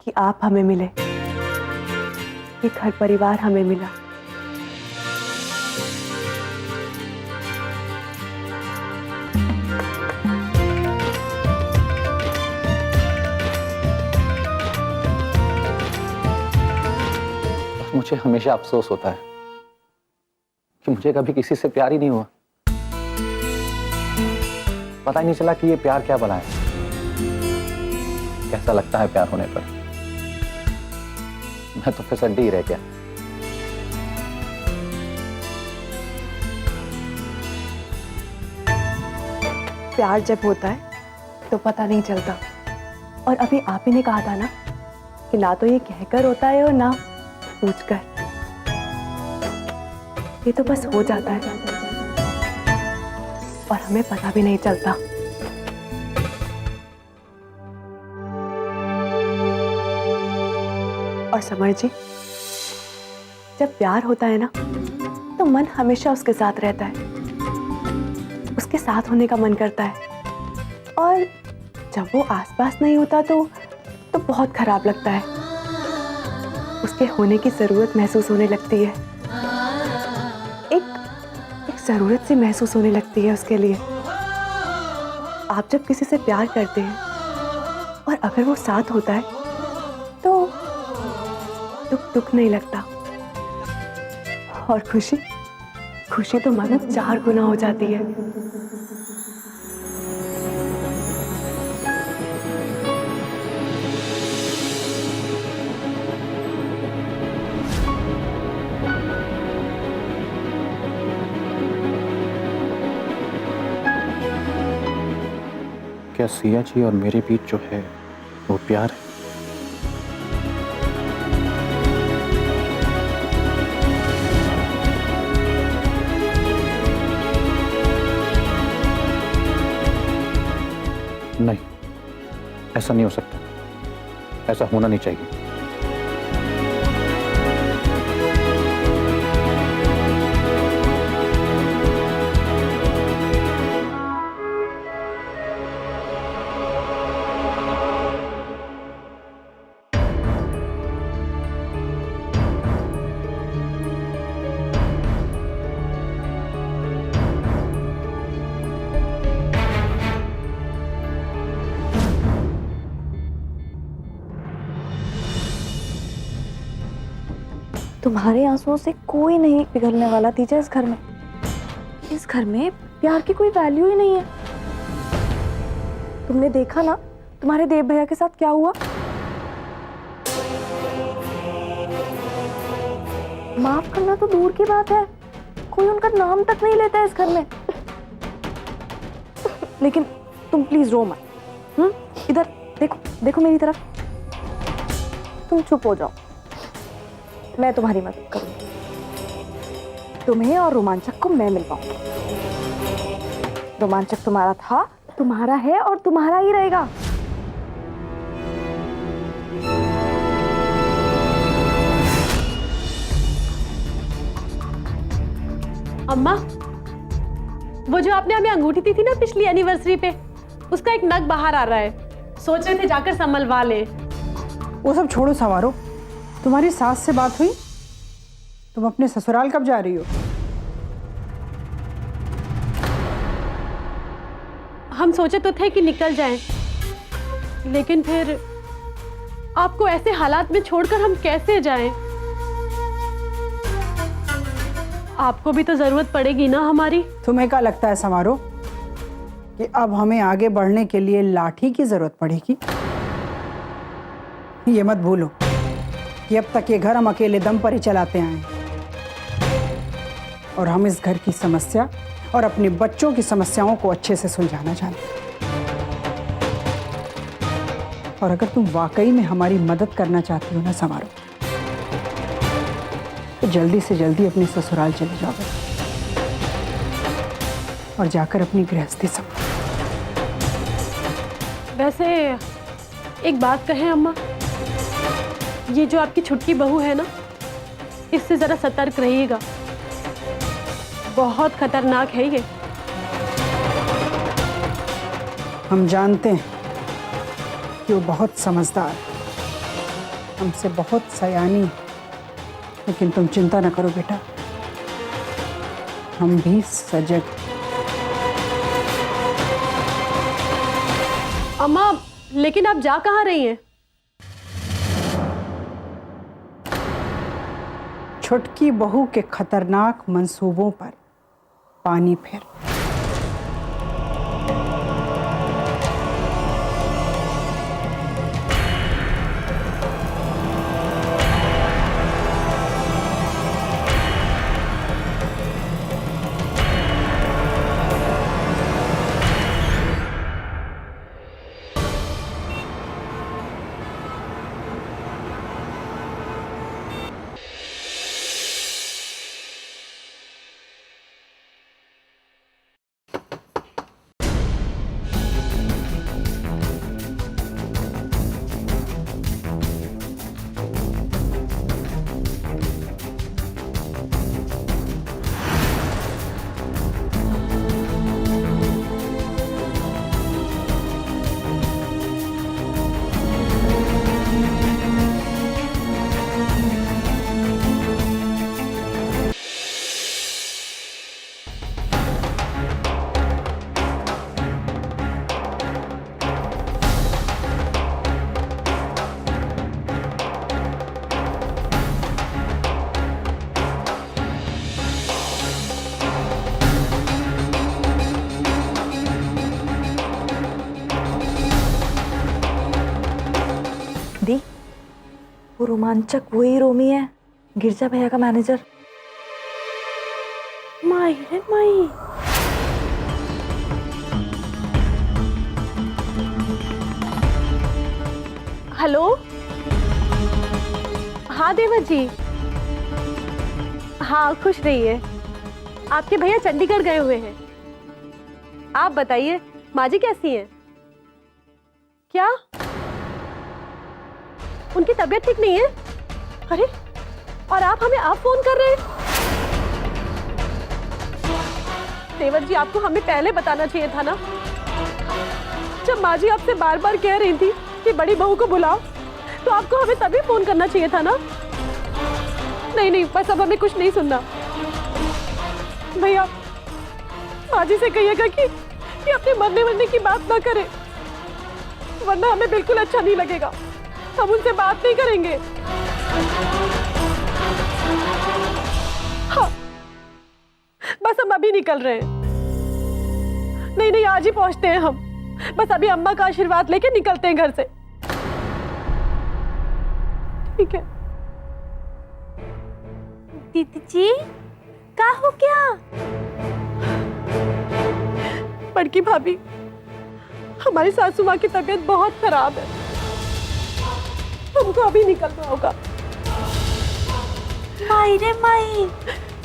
Speaker 2: कि आप हमें मिले, कि घर परिवार हमें मिला।
Speaker 4: मुझे हमेशा अफसोस होता है कि मुझे कभी किसी से प्यार ही नहीं हुआ। पता ही नहीं चला कि ये प्यार क्या बना है, कैसा लगता है प्यार होने पर। मैं तो फिसड्डी ही रह गया।
Speaker 2: प्यार जब होता है तो पता नहीं चलता, और अभी आप ही ने कहा था ना कि ना तो ये कहकर होता है और ना पूछकर, ये तो बस हो जाता है और हमें पता भी नहीं चलता। और समर जी, जब प्यार होता है ना तो मन हमेशा उसके साथ रहता है, उसके साथ होने का मन करता है। और जब वो आसपास नहीं होता तो बहुत खराब लगता है। उसके होने की जरूरत महसूस होने लगती है, एक जरूरत सी महसूस होने लगती है उसके लिए। आप जब किसी से प्यार करते हैं और अगर वो साथ होता है तो दुख नहीं लगता, और खुशी तो मानो 4 गुना हो जाती है।
Speaker 4: क्या सिया जी और मेरे बीच जो है वो प्यार है? नहीं, ऐसा नहीं हो सकता, ऐसा होना नहीं चाहिए।
Speaker 3: तुम्हारे आंसुओं से कोई नहीं पिघलने वाला तीजा इस घर में। इस घर में प्यार की कोई वैल्यू ही नहीं है। तुमने देखा ना तुम्हारे देव भैया के साथ क्या हुआ। माफ करना तो दूर की बात है, कोई उनका नाम तक नहीं लेता है इस घर में। लेकिन तुम प्लीज रो मत। इधर देखो, देखो मेरी तरफ। तुम चुप हो जाओ, मैं तुम्हारी मदद करूंगी। तुम्हें और रोमांचक को मैं मिल पाऊंगी। रोमांचक तुम्हारा था, तुम्हारा है और तुम्हारा ही रहेगा।
Speaker 8: अम्मा, वो जो आपने हमें अंगूठी दी थी ना पिछली एनिवर्सरी पे, उसका एक नग बाहर आ रहा है। सोच रहे थे जाकर संभलवा ले।
Speaker 5: वो सब छोड़ो सवारो, तुम्हारी सास से बात हुई? तुम अपने ससुराल कब जा रही हो?
Speaker 8: हम सोचे तो थे कि निकल जाएं, लेकिन फिर आपको ऐसे हालात में छोड़कर हम कैसे जाएं? आपको भी तो जरूरत पड़ेगी ना हमारी।
Speaker 5: तुम्हें क्या लगता है समारोह कि अब हमें आगे बढ़ने के लिए लाठी की जरूरत पड़ेगी? ये मत भूलो कि अब तक ये घर हम अकेले दम पर ही चलाते आए हैं, और हम इस घर की समस्या और अपने बच्चों की समस्याओं को अच्छे से सुलझाना चाहते हैं। और अगर तुम वाकई में हमारी मदद करना चाहती हो ना समारोह, तो जल्दी से जल्दी अपने ससुराल चले जाओ और जाकर अपनी गृहस्थी संभालो।
Speaker 8: वैसे एक बात कहें अम्मा, ये जो आपकी छुटकी बहू है ना, इससे जरा सतर्क रहिएगा। बहुत खतरनाक है ये।
Speaker 5: हम जानते हैं कि वो बहुत समझदार, हमसे बहुत सयानी, लेकिन तुम चिंता न करो बेटा, हम भी सजग।
Speaker 8: अम्मा, लेकिन आप जा कहाँ रही हैं?
Speaker 5: छुटकी बहू के खतरनाक मंसूबों पर पानी फेर।
Speaker 3: वो रोमांचक वही रोमी है, गिरजा भैया का मैनेजर।
Speaker 7: माई रे माई,
Speaker 8: हेलो, हाँ देवर जी, हाँ खुश रहिए। आपके भैया चंडीगढ़ गए हुए हैं। आप बताइए माँ जी कैसी हैं? क्या उनकी तबीयत ठीक नहीं है? अरे, और आप फोन कर रहे हैं? देवर जी, आपको हमें पहले बताना चाहिए था ना। जब माँ जी आपसे बार बार कह रही थी कि बड़ी बहू को बुलाओ, तो आपको हमें तभी फोन करना चाहिए था ना। नहीं नहीं, बस अब हमें कुछ नहीं सुनना। भैया, माँ जी से कहिएगा कि अपने मरने की बात ना करें, वरना हमें बिल्कुल अच्छा नहीं लगेगा। हम उनसे बात नहीं करेंगे। हाँ, बस हम अभी निकल रहे हैं। नहीं नहीं, आज ही पहुंचते हैं हम। बस अभी अम्मा का आशीर्वाद लेके निकलते हैं घर से। ठीक है।
Speaker 6: दीदी जी, क्या हो गया?
Speaker 8: बड़की भाभी, हमारी सासू माँ की तबीयत बहुत खराब है। हमको अभी निकलना होगा।
Speaker 6: माई रे माई,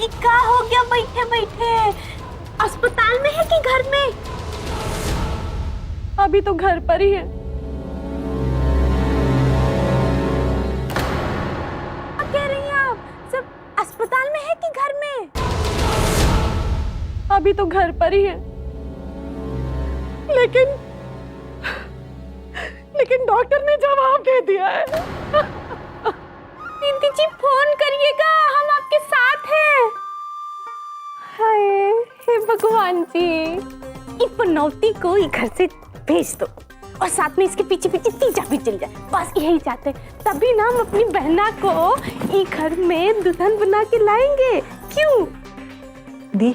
Speaker 6: ये क्या हो गया बैठे बैठे? अस्पताल में है कि घर में?
Speaker 8: अभी तो घर पर ही है।
Speaker 6: क्या कह रही हैं आप? सब अस्पताल में है कि घर में?
Speaker 8: अभी तो घर पर ही है, लेकिन डॉक्टर ने जवाब दे दिया है।
Speaker 6: दीदी जी, फोन करिएगा, हम आपके साथ हैं। हाय हे भगवान जी, इस पनौती को घर से भेज दो और साथ में इसके पीछे पीछे तीजा भी चल जाए। बस यही चाहते हैं। तभी ना हम अपनी बहना को इस घर में दुल्हन बना के लाएंगे। क्यों
Speaker 3: दी,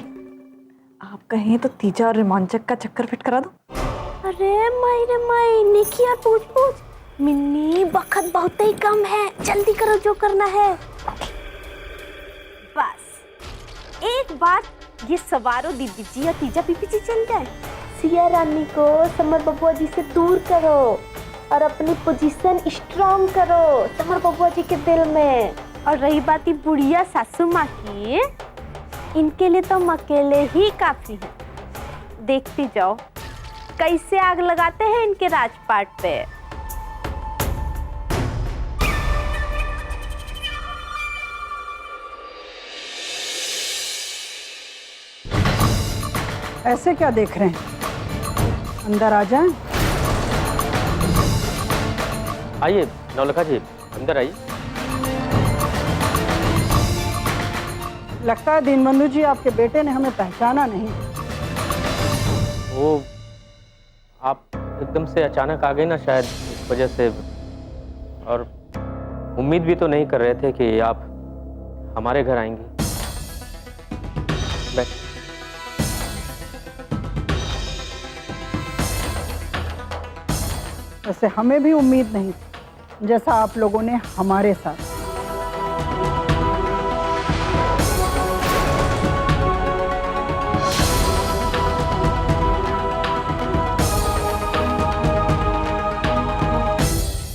Speaker 3: आप कहें तो तीजा और रोमांचक का चक्कर फिट करा दो।
Speaker 6: अरे माई रे माई, निकिया पूछ मिन्नी, वक्त बहुत ही कम है, जल्दी करो जो करना है। बस एक बार ये सवारो दीदी जी और तीजा बीबी जी चल जाए, सिया रानी को समर बबुआ जी से दूर करो और अपनी पोजीशन स्ट्रॉन्ग करो समर बबुआ जी के दिल में। और रही बात बुढ़िया सासू माँ की, इनके लिए तो हम अकेले ही काफी हैं। देखती जाओ कैसे आग लगाते हैं इनके राजपाट पे।
Speaker 5: ऐसे क्या देख रहे हैं? अंदर आ जाएं।
Speaker 4: आइए नौलखा जी, अंदर आइए।
Speaker 5: लगता है दीनबंधु जी, आपके बेटे ने हमें पहचाना नहीं।
Speaker 4: वो आप एकदम से अचानक आ गए ना, शायद इस वजह से, और उम्मीद भी तो नहीं कर रहे थे कि आप हमारे घर आएंगी। बैठ।
Speaker 5: वैसे हमें भी उम्मीद नहीं थी, जैसा आप लोगों ने हमारे साथ।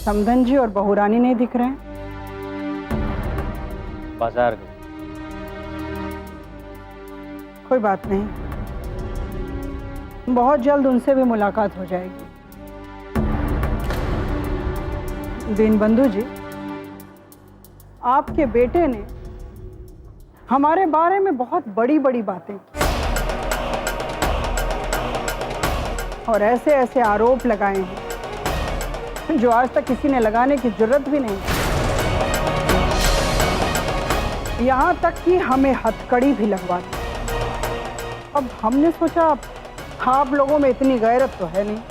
Speaker 5: समधन जी और बहुरानी नहीं दिख रहे हैं।
Speaker 4: बाजार गए।
Speaker 5: कोई बात नहीं, बहुत जल्द उनसे भी मुलाकात हो जाएगी। दीनबंधु जी, आपके बेटे ने हमारे बारे में बहुत बड़ी बड़ी बातें की और ऐसे ऐसे आरोप लगाए हैं जो आज तक किसी ने लगाने की जरूरत भी नहीं। यहाँ तक कि हमें हथकड़ी भी लगवा दी। अब हमने सोचा आप लोगों में इतनी गैरत तो है नहीं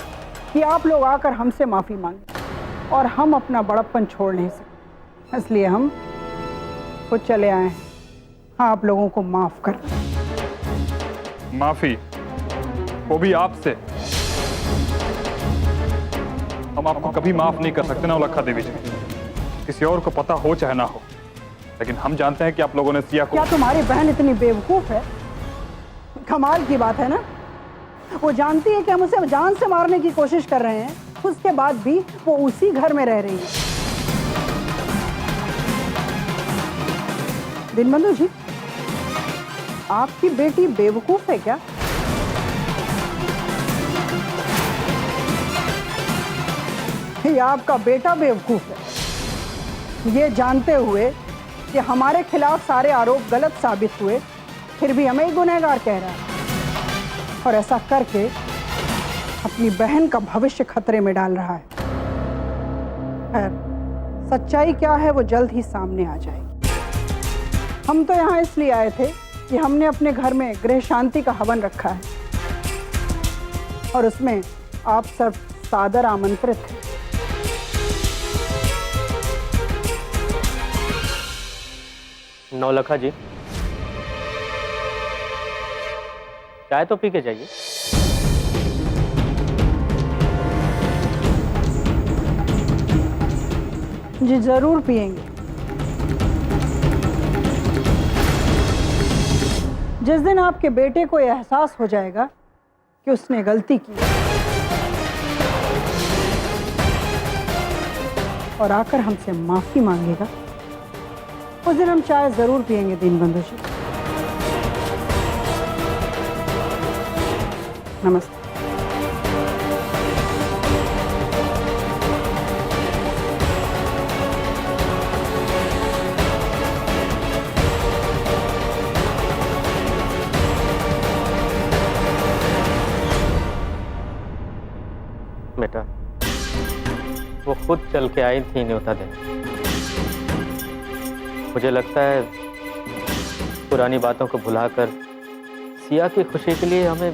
Speaker 5: कि आप लोग आकर हमसे माफ़ी मांगे, और हम अपना बड़प्पन छोड़ नहीं सकते, इसलिए हम खुद चले आए हैं। हाँ, आप लोगों को माफ़ कर।
Speaker 11: माफ़ी? वो भी आपसे? हम आपको कभी माफ नहीं कर सकते नौलखा देवी जी। किसी और को पता हो चाहे ना हो, लेकिन हम जानते हैं कि आप लोगों ने सिया को।
Speaker 5: क्या तुम्हारी बहन इतनी बेवकूफ है? कमाल की बात है ना। वो जानती है कि हम उसे जान से मारने की कोशिश कर रहे हैं, उसके बाद भी वो उसी घर में रह रही है। दीनबंधु जी, आपकी बेटी बेवकूफ है क्या? या आपका बेटा बेवकूफ है? ये जानते हुए कि हमारे खिलाफ सारे आरोप गलत साबित हुए, फिर भी हमें ही गुनहगार कह रहा है, और ऐसा करके अपनी बहन का भविष्य खतरे में डाल रहा है। खैर, सच्चाई क्या है वो जल्द ही सामने आ जाएगी। हम तो यहाँ इसलिए आए थे कि हमने अपने घर में गृह शांति का हवन रखा है, और उसमें आप सब सादर आमंत्रित हैं।
Speaker 4: नौलखा जी, चाय तो पी के जाइए।
Speaker 5: जी जरूर पिएंगे। जिस दिन आपके बेटे को यह एहसास हो जाएगा कि उसने गलती की और आकर हमसे माफी मांगेगा, उस दिन हम चाय जरूर पिएंगे दीनबंधु जी। नमस्ते।
Speaker 4: बेटा, वो खुद चल के आई थी न्योता देने। मुझे लगता है पुरानी बातों को भुलाकर सिया की खुशी के लिए हमें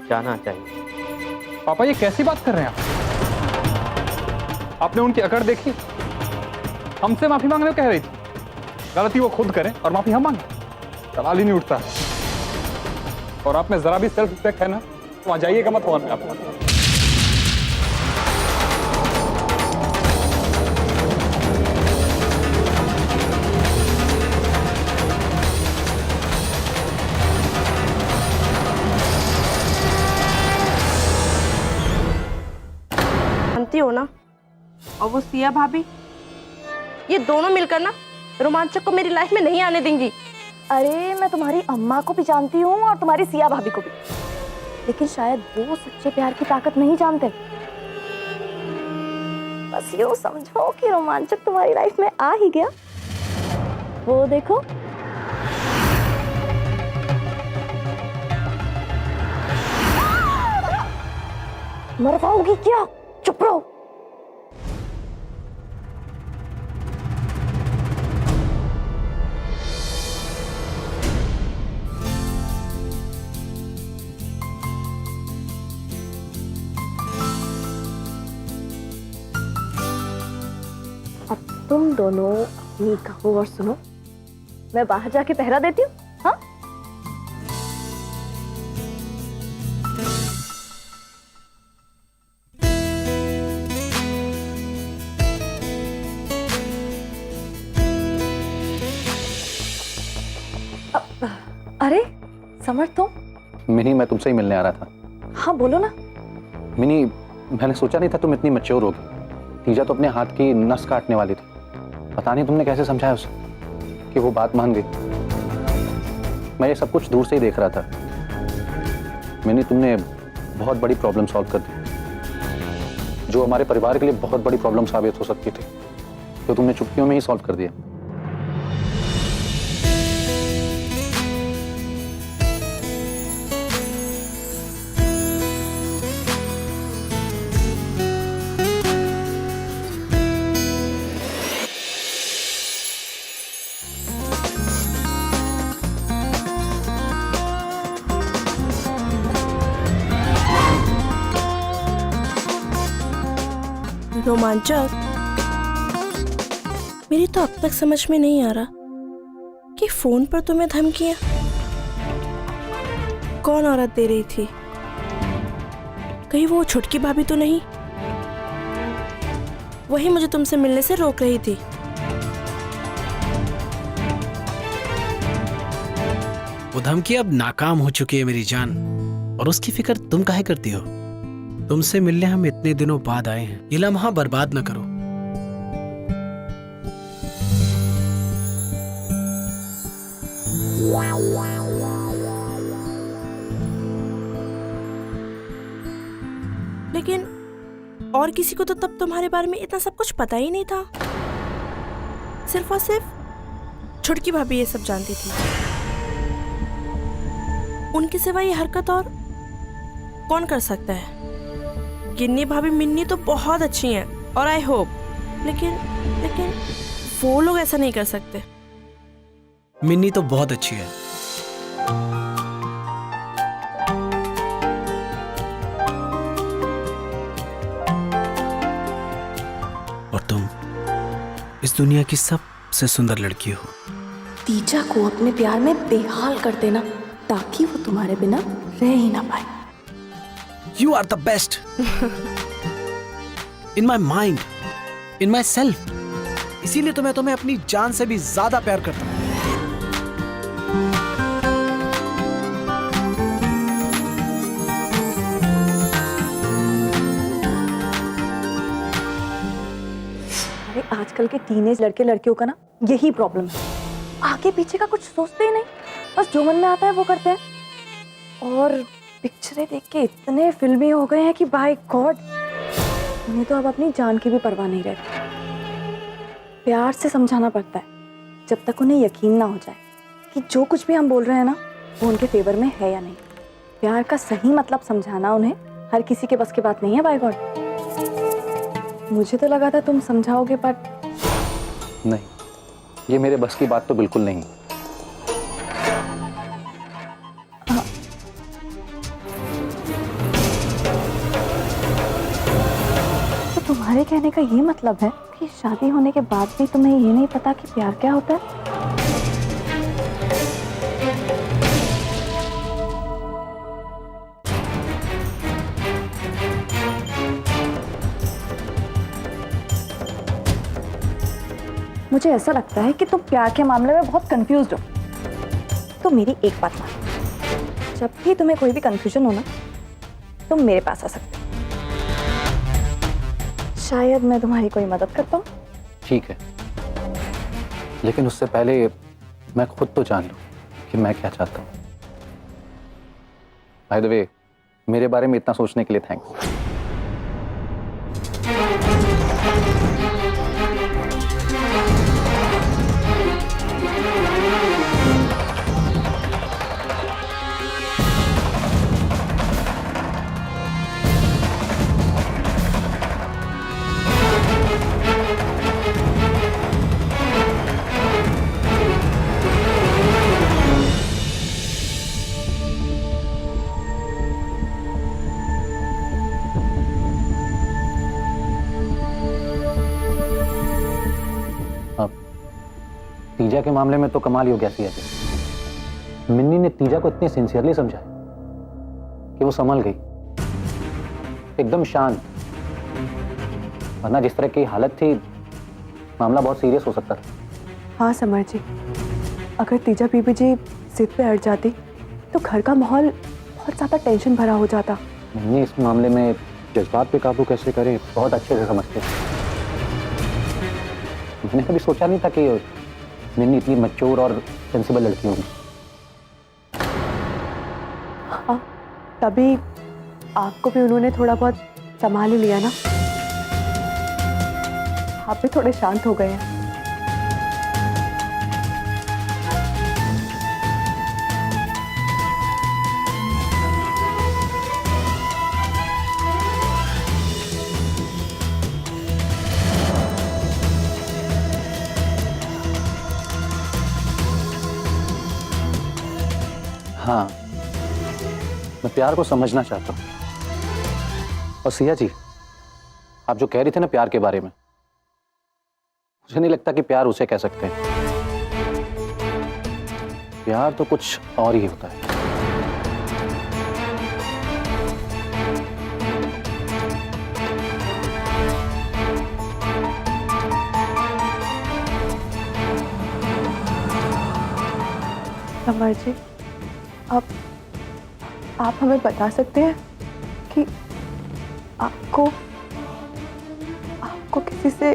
Speaker 4: जाना चाहिए।
Speaker 11: पापा ये कैसी बात कर रहे हैं आप? आपने उनकी अकड़ देखी? हमसे माफी मांगने को कह रही थी। गलती वो खुद करें और माफी हम मांगे, सवाल ही नहीं उठता। और आप में जरा भी सेल्फ रिस्पेक्ट है ना, तो वहां जाइएगा मत फोन में आप।
Speaker 7: हो ना, और वो सिया भाभी, ये दोनों मिलकर ना रोमांचक को मेरी लाइफ में नहीं आने देंगी।
Speaker 3: अरे मैं तुम्हारी अम्मा को भी जानती हूँ और तुम्हारी सिया भाभी को भी, लेकिन शायद वो सच्चे प्यार की ताकत नहीं जानते। बस यूँ समझो कि रोमांचक तुम्हारी लाइफ में आ ही गया। वो देखो, मर पाओगी क्या? चुप रहो। अब तुम दोनों अपनी कहो और सुनो, मैं बाहर जाके पहरा देती हूँ। हाँ, अरे समर तुम?
Speaker 4: मिनी, मैं तुमसे ही मिलने आ रहा था।
Speaker 3: हाँ बोलो ना।
Speaker 4: मिनी, मैंने सोचा नहीं था तुम इतनी मैच्योर होगी। तीजा तो अपने हाथ की नस काटने वाली थी, पता नहीं तुमने कैसे समझाया उसे कि वो बात मान गई। मैं ये सब कुछ दूर से ही देख रहा था। मिनी, तुमने बहुत बड़ी प्रॉब्लम सॉल्व कर दी, जो हमारे परिवार के लिए बहुत बड़ी प्रॉब्लम साबित हो सकती थी, तो तुमने चुटकियों में ही सॉल्व कर दिया।
Speaker 7: रोमांचक, मेरी तो अब तक समझ में नहीं आ रहा कि फोन पर तुम्हें धमकियां कौन औरत दे रही थी। कहीं वो छुटकी भाभी तो नहीं? वही मुझे तुमसे मिलने से रोक रही थी।
Speaker 9: वो धमकी अब नाकाम हो चुकी है मेरी जान, और उसकी फिक्र तुम काहे करती हो? तुमसे मिलने हम इतने दिनों बाद आए हैं, ये लम्हा बर्बाद न करो।
Speaker 7: लेकिन और किसी को तो तब तुम्हारे बारे में इतना सब कुछ पता ही नहीं था। सिर्फ और सिर्फ छुटकी भाभी ये सब जानती थी। उनके सिवा ये हरकत और कौन कर सकता है? गिन्नी भाभी मिन्नी तो बहुत अच्छी हैं और आई होप, लेकिन वो लोग ऐसा नहीं कर सकते।
Speaker 9: मिन्नी तो बहुत अच्छी है। और तुम इस दुनिया की सबसे सुंदर लड़की हो।
Speaker 3: तीजा को अपने प्यार में बेहाल कर देना ताकि वो तुम्हारे बिना रह ही ना पाए।
Speaker 9: You are the best in my mind, in myself. इसीलिए तो मैं तुम्हें अपनी जान से भी ज्यादा प्यार करता हूँ।
Speaker 3: अरे आजकल के टीनेज लड़के लड़कियों का ना यही प्रॉब्लम है, आगे पीछे का कुछ सोचते ही नहीं, बस जो मन में आता है वो करते हैं। और पिक्चरें देख के इतने फिल्मी हो गए हैं कि बाय गॉड, उन्हें तो अब अपनी जान की भी परवाह नहीं रहती। प्यार से समझाना पड़ता है जब तक उन्हें यकीन ना हो जाए कि जो कुछ भी हम बोल रहे हैं ना वो उनके फेवर में है या नहीं। प्यार का सही मतलब समझाना उन्हें हर किसी के बस की बात नहीं है बाय गॉड। मुझे तो लगा था तुम समझाओगे, बट
Speaker 4: नहीं, ये मेरे बस की बात तो बिल्कुल नहीं।
Speaker 3: तो तुम्हारे कहने का ये मतलब है कि शादी होने के बाद भी तुम्हें ये नहीं पता कि प्यार क्या होता है? मुझे ऐसा लगता है कि तुम प्यार के मामले में बहुत कंफ्यूज्ड हो। तो मेरी एक बात मान, जब भी तुम्हें कोई भी कंफ्यूजन हो ना, तुम मेरे पास आ सकते हो। शायद मैं तुम्हारी कोई मदद कर पाऊं।
Speaker 4: ठीक है, लेकिन उससे पहले मैं खुद तो जान लूं कि मैं क्या चाहता हूं। बाय द वे, मेरे बारे में इतना सोचने के लिए थैंक्स। तीजा के मामले में तो कमाल ही हो गया सिया जी। मिन्नी ने तीजा को इतनी सिंसियरली समझाया कि वो संभल गई, एकदम शांत। वरना जिस तरह की हालत थी, मामला बहुत सीरियस हो सकता था।
Speaker 2: हाँ समर जी, अगर तीजा बीबी जी जिद पे अड़ जाती तो घर का माहौल बहुत ज़्यादा टेंशन भरा हो जाता।
Speaker 4: मिन्नी इस मामले में जज्बात पे काबू कैसे करे बहुत अच्छे से समझते थे। मैंने कभी सोचा नहीं था कि मिन्नी इतनी मैच्योर और सेंसिबल लड़की होगी।
Speaker 2: हाँ, तभी आपको भी उन्होंने थोड़ा बहुत संभाल ही लिया ना, आप भी थोड़े शांत हो गए हैं।
Speaker 4: हाँ, मैं प्यार को समझना चाहता हूँ। और सिया जी, आप जो कह रही थे ना प्यार के बारे में, मुझे नहीं लगता कि प्यार उसे कह सकते हैं। प्यार तो कुछ और ही होता है।
Speaker 2: कमर जी, आप हमें बता सकते हैं कि आपको किसी से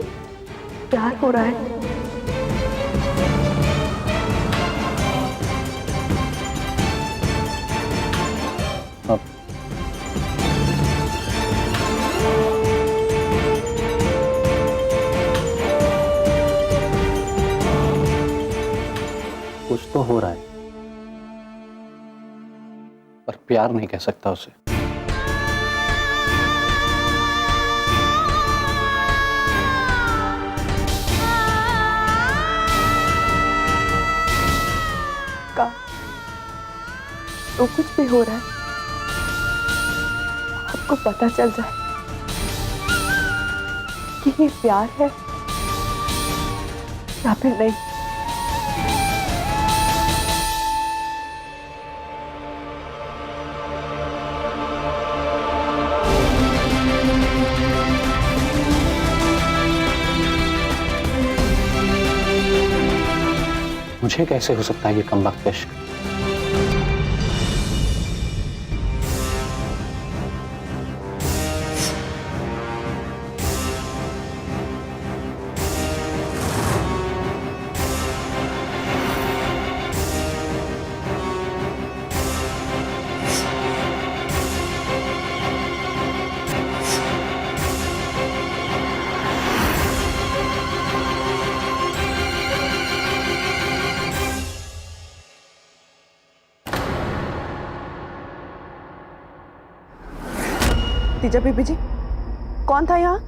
Speaker 2: प्यार हो रहा है?
Speaker 4: अब कुछ तो हो रहा है, पर प्यार नहीं कह सकता उसे।
Speaker 2: का तो कुछ भी हो रहा है, आपको पता चल जाए कि ये प्यार है या फिर नहीं।
Speaker 4: मुझे कैसे हो सकता है ये कमबख्त इश्क?
Speaker 2: तीजा बीबी जी, कौन था यहाँ?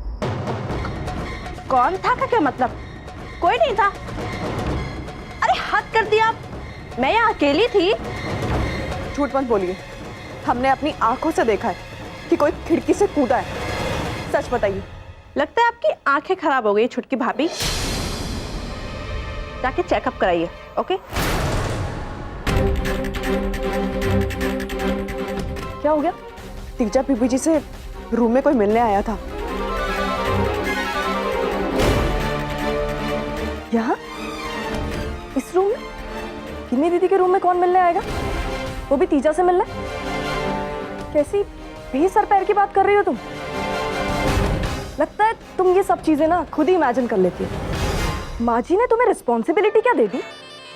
Speaker 7: कौन था का क्या मतलब? कोई नहीं था। अरे हद कर दिया आप, मैं यहाँ अकेली थी।
Speaker 2: झूठ मत बोलिए, हमने अपनी आंखों से देखा है कि कोई खिड़की से कूदा है। सच बताइए।
Speaker 7: लगता है आपकी आंखें खराब हो गई छुटकी भाभी, जाके चेकअप कराइए। ओके?
Speaker 2: क्या हो गया? तीजा बीबी जी से रूम में कोई मिलने आया था। यहाँ इस रूम में? किन्नी दीदी के रूम में कौन मिलने आएगा? वो भी तीजा से मिलने? कैसी बेसर पैर की बात कर रही हो तुम? लगता है तुम ये सब चीजें ना खुद ही इमेजिन कर लेती हो। माँ जी ने तुम्हें रिस्पॉन्सिबिलिटी क्या दे दी?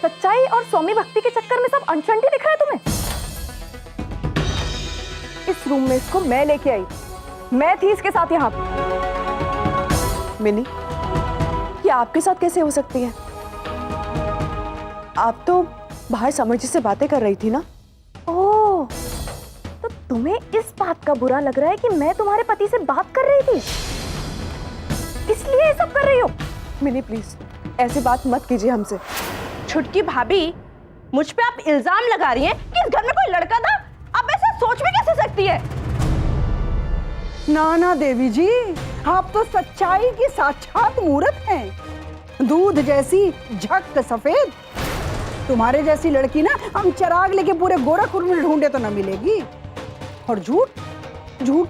Speaker 2: सच्चाई और स्वामी भक्ति के चक्कर में सब अनशंटी दिख रहा है तुम्हें। इस रूम में इसको मैं लेके आई, मैं थी इसके साथ यहाँ। मिनी, ये आपके साथ कैसे हो सकती है? आप तो बाहर समर जी से बातें कर रही थी ना?
Speaker 3: ओह, तो तुम्हें इस बात का बुरा लग रहा है कि मैं तुम्हारे पति से बात कर रही थी, इसलिए ये सब कर रही हो?
Speaker 2: मिनी प्लीज ऐसी बात मत कीजिए हमसे।
Speaker 7: छुटकी भाभी, मुझ पे आप इल्जाम लगा रही हैं कि इस घर में कोई लड़का था? आप ऐसा सोच भी कैसे सकती है?
Speaker 5: ना ना देवी जी, आप तो सच्चाई की साक्षात मूर्त हैं। दूध जैसी झट सफेद। तुम्हारे जैसी लड़की ना हम चिराग लेके पूरे गोरखपुर में ढूंढे तो ना मिलेगी। और झूठ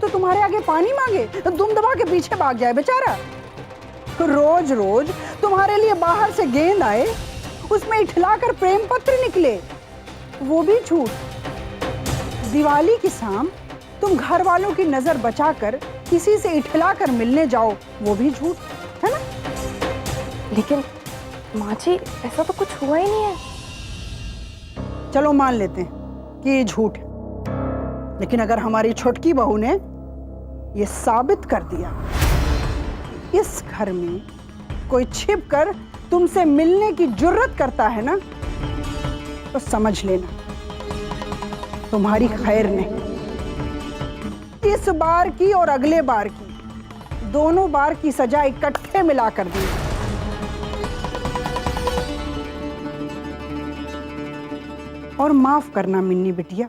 Speaker 5: तो तुम्हारे आगे पानी मांगे तो दुम दबा के पीछे भाग जाए बेचारा। रोज रोज तुम्हारे लिए बाहर से गेंद आए, उसमें इठलाकर प्रेम पत्र निकले, वो भी झूठ। दिवाली की शाम तुम घर वालों की नजर बचाकर किसी से इठलाकर मिलने जाओ, वो भी झूठ है ना?
Speaker 3: लेकिन माँ जी, ऐसा तो कुछ हुआ ही नहीं है।
Speaker 5: चलो मान लेते हैं कि ये झूठ है, लेकिन अगर हमारी छोटकी बहू ने ये साबित कर दिया कि इस घर में कोई छिप कर तुमसे मिलने की जुर्रत करता है ना, तो समझ लेना तुम्हारी खैर नहीं। इस बार की और अगले बार की, दोनों बार की सजा इकट्ठे मिला कर दी। और माफ करना मिन्नी बिटिया,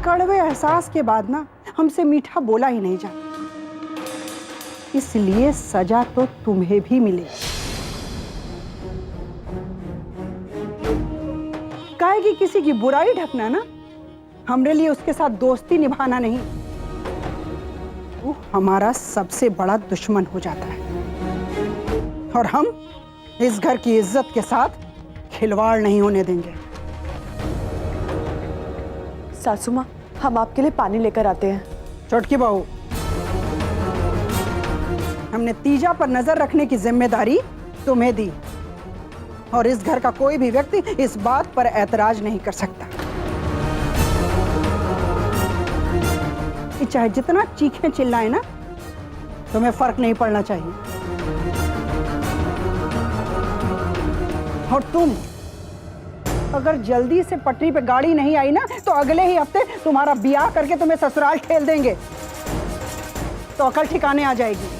Speaker 5: कड़वे एहसास के बाद ना हमसे मीठा बोला ही नहीं जाता, इसलिए सजा तो तुम्हें भी मिले। काहे कि किसी की बुराई ढकना ना हमरे लिए उसके साथ दोस्ती निभाना नहीं, वो हमारा सबसे बड़ा दुश्मन हो जाता है। और हम इस घर की इज्जत के साथ खिलवाड़ नहीं होने देंगे।
Speaker 2: सासू माँ, हम आपके लिए पानी लेकर आते हैं।
Speaker 5: छोटकी बहू, हमने तीजा पर नजर रखने की जिम्मेदारी तुम्हें दी और इस घर का कोई भी व्यक्ति इस बात पर ऐतराज नहीं कर सकता। चाहे जितना चीखें चिल्लाए ना, तुम्हें फर्क नहीं पड़ना चाहिए। और तुम अगर जल्दी से पटरी पे गाड़ी नहीं आई ना, तो अगले ही हफ्ते तुम्हारा ब्याह करके तुम्हें ससुराल ठेल देंगे, तो अकल ठिकाने आ जाएगी।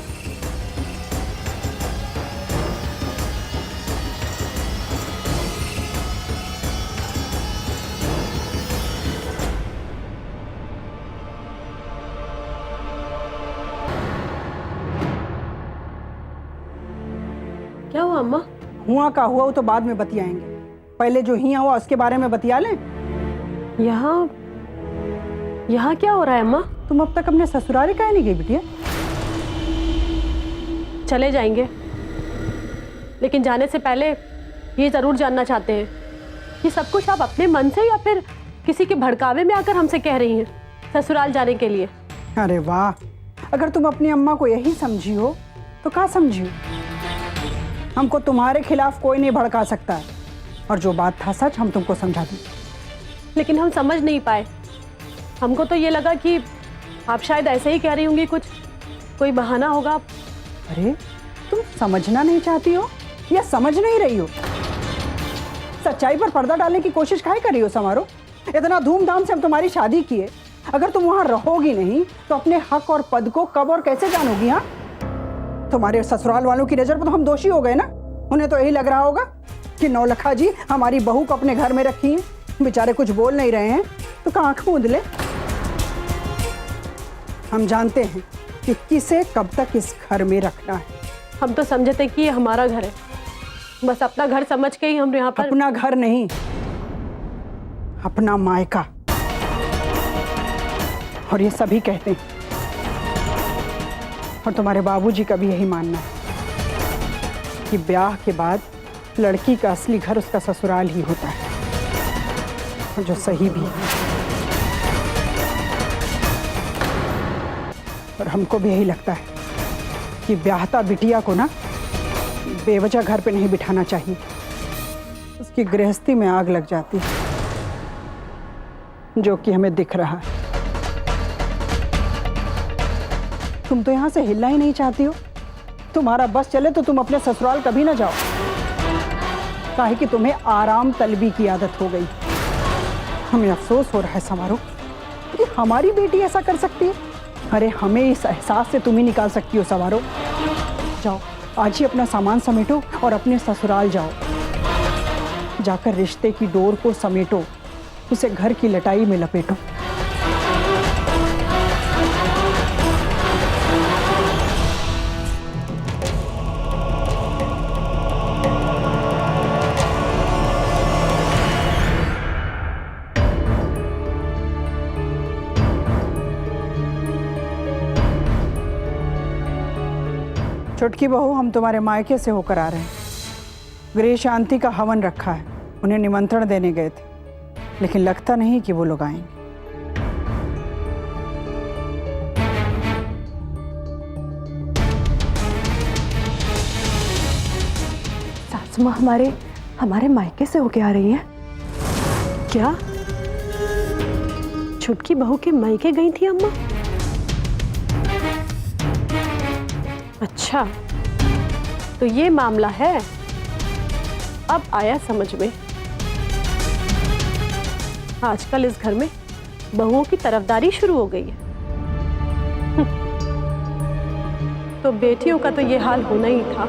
Speaker 8: क्या हुआ अम्मा?
Speaker 5: हुआ का हुआ वो तो बाद में बतियाएंगे, पहले जो हिया हुआ उसके बारे में बतिया लें।
Speaker 8: यहाँ यहाँ क्या हो रहा है अम्मा?
Speaker 5: तुम अब तक अपने ससुराल काहे नहीं गई बिटिया?
Speaker 8: चले जाएंगे, लेकिन जाने से पहले ये जरूर जानना चाहते हैं कि सब कुछ आप अपने मन से या फिर किसी के भड़कावे में आकर हमसे कह रही हैं ससुराल जाने के लिए?
Speaker 5: अरे वाह, अगर तुम अपनी अम्मा को यही समझी हो तो क्या समझी हो? हमको तुम्हारे खिलाफ कोई नहीं भड़का सकता है, और जो बात था सच हम तुमको समझा दी।
Speaker 8: लेकिन हम समझ नहीं पाए। हमको तो ये लगा कि आप शायद ऐसे ही कह रही होंगी, कुछ कोई बहाना होगा।
Speaker 5: अरे तुम समझना नहीं चाहती हो या समझ नहीं रही हो? सच्चाई पर पर्दा डालने की कोशिश काहे कर रही हो समारो? इतना धूमधाम से हम तुम्हारी शादी किए, अगर तुम वहां रहोगी नहीं तो अपने हक और पद को कब और कैसे जानोगी? हाँ, तुम्हारे ससुराल वालों की नजर पर तो हम दोषी हो गए ना। उन्हें तो यही लग रहा होगा कि नौलखा जी हमारी बहू को अपने घर में रखी हैं, बेचारे कुछ बोल नहीं रहे हैं तो कहाँ आंख मूंद ले। हम जानते हैं कि किसे कब तक इस घर में रखना है।
Speaker 8: हम तो समझे थे कि ये हमारा घर है, बस अपना घर समझ के ही हम यहाँ पर।
Speaker 5: अपना घर नहीं, अपना मायका। और ये सभी कहते हैं, और तुम्हारे बाबूजी का भी यही मानना है कि ब्याह के बाद लड़की का असली घर उसका ससुराल ही होता है, और जो सही भी है। और हमको भी यही लगता है कि ब्याहता बिटिया को ना बेवजह घर पे नहीं बिठाना चाहिए, उसकी गृहस्थी में आग लग जाती है, जो कि हमें दिख रहा है। तुम तो यहाँ से हिलना ही नहीं चाहती हो। तुम्हारा बस चले तो तुम अपने ससुराल कभी ना जाओ, काहे कि तुम्हें आराम तलबी की आदत हो गई। हमें अफसोस हो रहा है समारो कि हमारी बेटी ऐसा कर सकती है। अरे हमें इस एहसास से तुम ही निकाल सकती हो समारो। जाओ आज ही अपना सामान समेटो और अपने ससुराल जाओ, जाकर रिश्ते की डोर को समेटो, उसे घर की लटाई में लपेटो। छोटकी बहू, हम तुम्हारे मायके से होकर आ रहे हैं। गृह शांति का हवन रखा है, उन्हें निमंत्रण देने गए थे, लेकिन लगता नहीं कि वो लोग आएंगे।
Speaker 2: सासू माँ हमारे मायके से होके आ रही है।
Speaker 8: क्या छुटकी बहू के मायके गई थी अम्मा? अच्छा, तो ये मामला है, अब आया समझ में। आजकल इस घर में बहुओं की तरफदारी शुरू हो गई है। तो बेटियों का तो ये हाल होना ही था।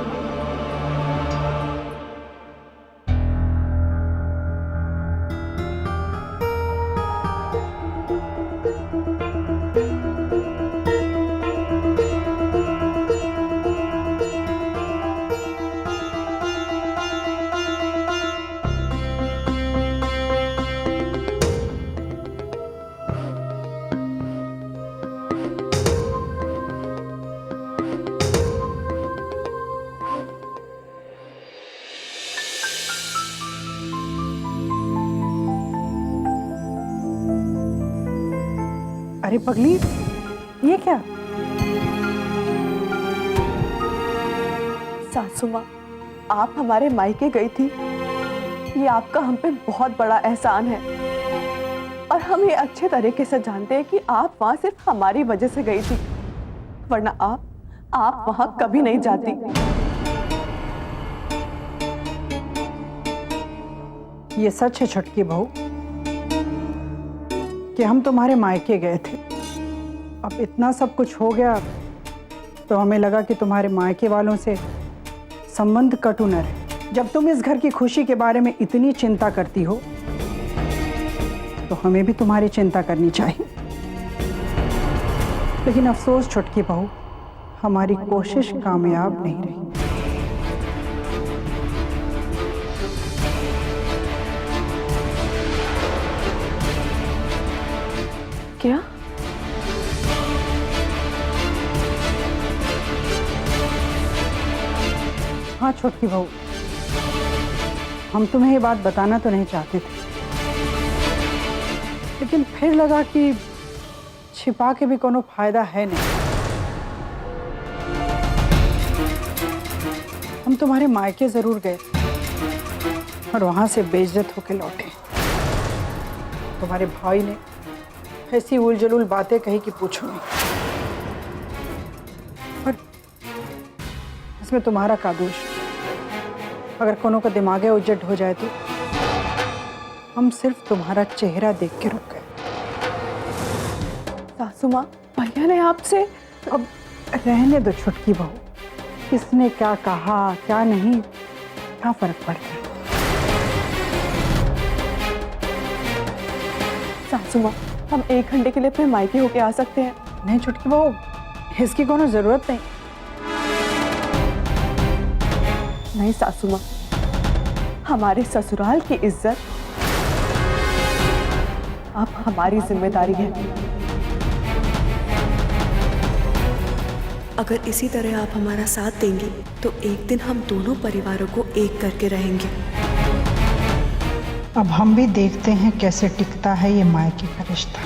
Speaker 5: अरे पगली, ये क्या?
Speaker 2: सासू माँ, आप हमारे मायके गई थी, ये आपका हम पे बहुत बड़ा एहसान है। और हम ये अच्छे तरीके से जानते हैं कि आप वहां सिर्फ हमारी वजह से गई थी, वरना आप वहां कभी नहीं जाती।
Speaker 5: ये सच है छुटकी बहू कि हम तुम्हारे मायके गए थे। अब इतना सब कुछ हो गया तो हमें लगा कि तुम्हारे मायके वालों से संबंध कटु न रहे। जब तुम इस घर की खुशी के बारे में इतनी चिंता करती हो तो हमें भी तुम्हारी चिंता करनी चाहिए। लेकिन अफसोस छुटकी बहू, हमारी कोशिश कामयाब नहीं रही।
Speaker 2: क्या?
Speaker 5: हाँ छोटकी बहू, हम तुम्हें ये बात बताना तो नहीं चाहते थे, लेकिन फिर लगा कि छिपा के भी कोनो फायदा है नहीं। हम तुम्हारे मायके जरूर गए और वहां से बेइज्जत होके लौटे। तुम्हारे भाई ने ऐसी उलझुल बातें कही कि पूछो नहीं। पर इसमें तुम्हारा का दोष? अगर कोनो का दिमाग उजट हो जाए तो हम सिर्फ तुम्हारा चेहरा देख के रुक गए।
Speaker 2: सासू माँ, भैया ने आपसे।
Speaker 5: अब रहने दो छुटकी बहू, किसने क्या कहा क्या नहीं, क्या फर्क पड़ता है।
Speaker 2: सासू माँ, हम 1 घंटे के लिए अपने मायके होके आ सकते हैं?
Speaker 5: नहीं छुटकी बहू, इसकी कोनो जरूरत नहीं।
Speaker 2: नहीं सासू माँ, हमारे ससुराल की इज्जत अब हमारी जिम्मेदारी है। अगर इसी तरह आप हमारा साथ देंगी तो एक दिन हम दोनों परिवारों को एक करके रहेंगे।
Speaker 5: अब हम भी देखते हैं कैसे टिकता है ये मायके का रिश्ता।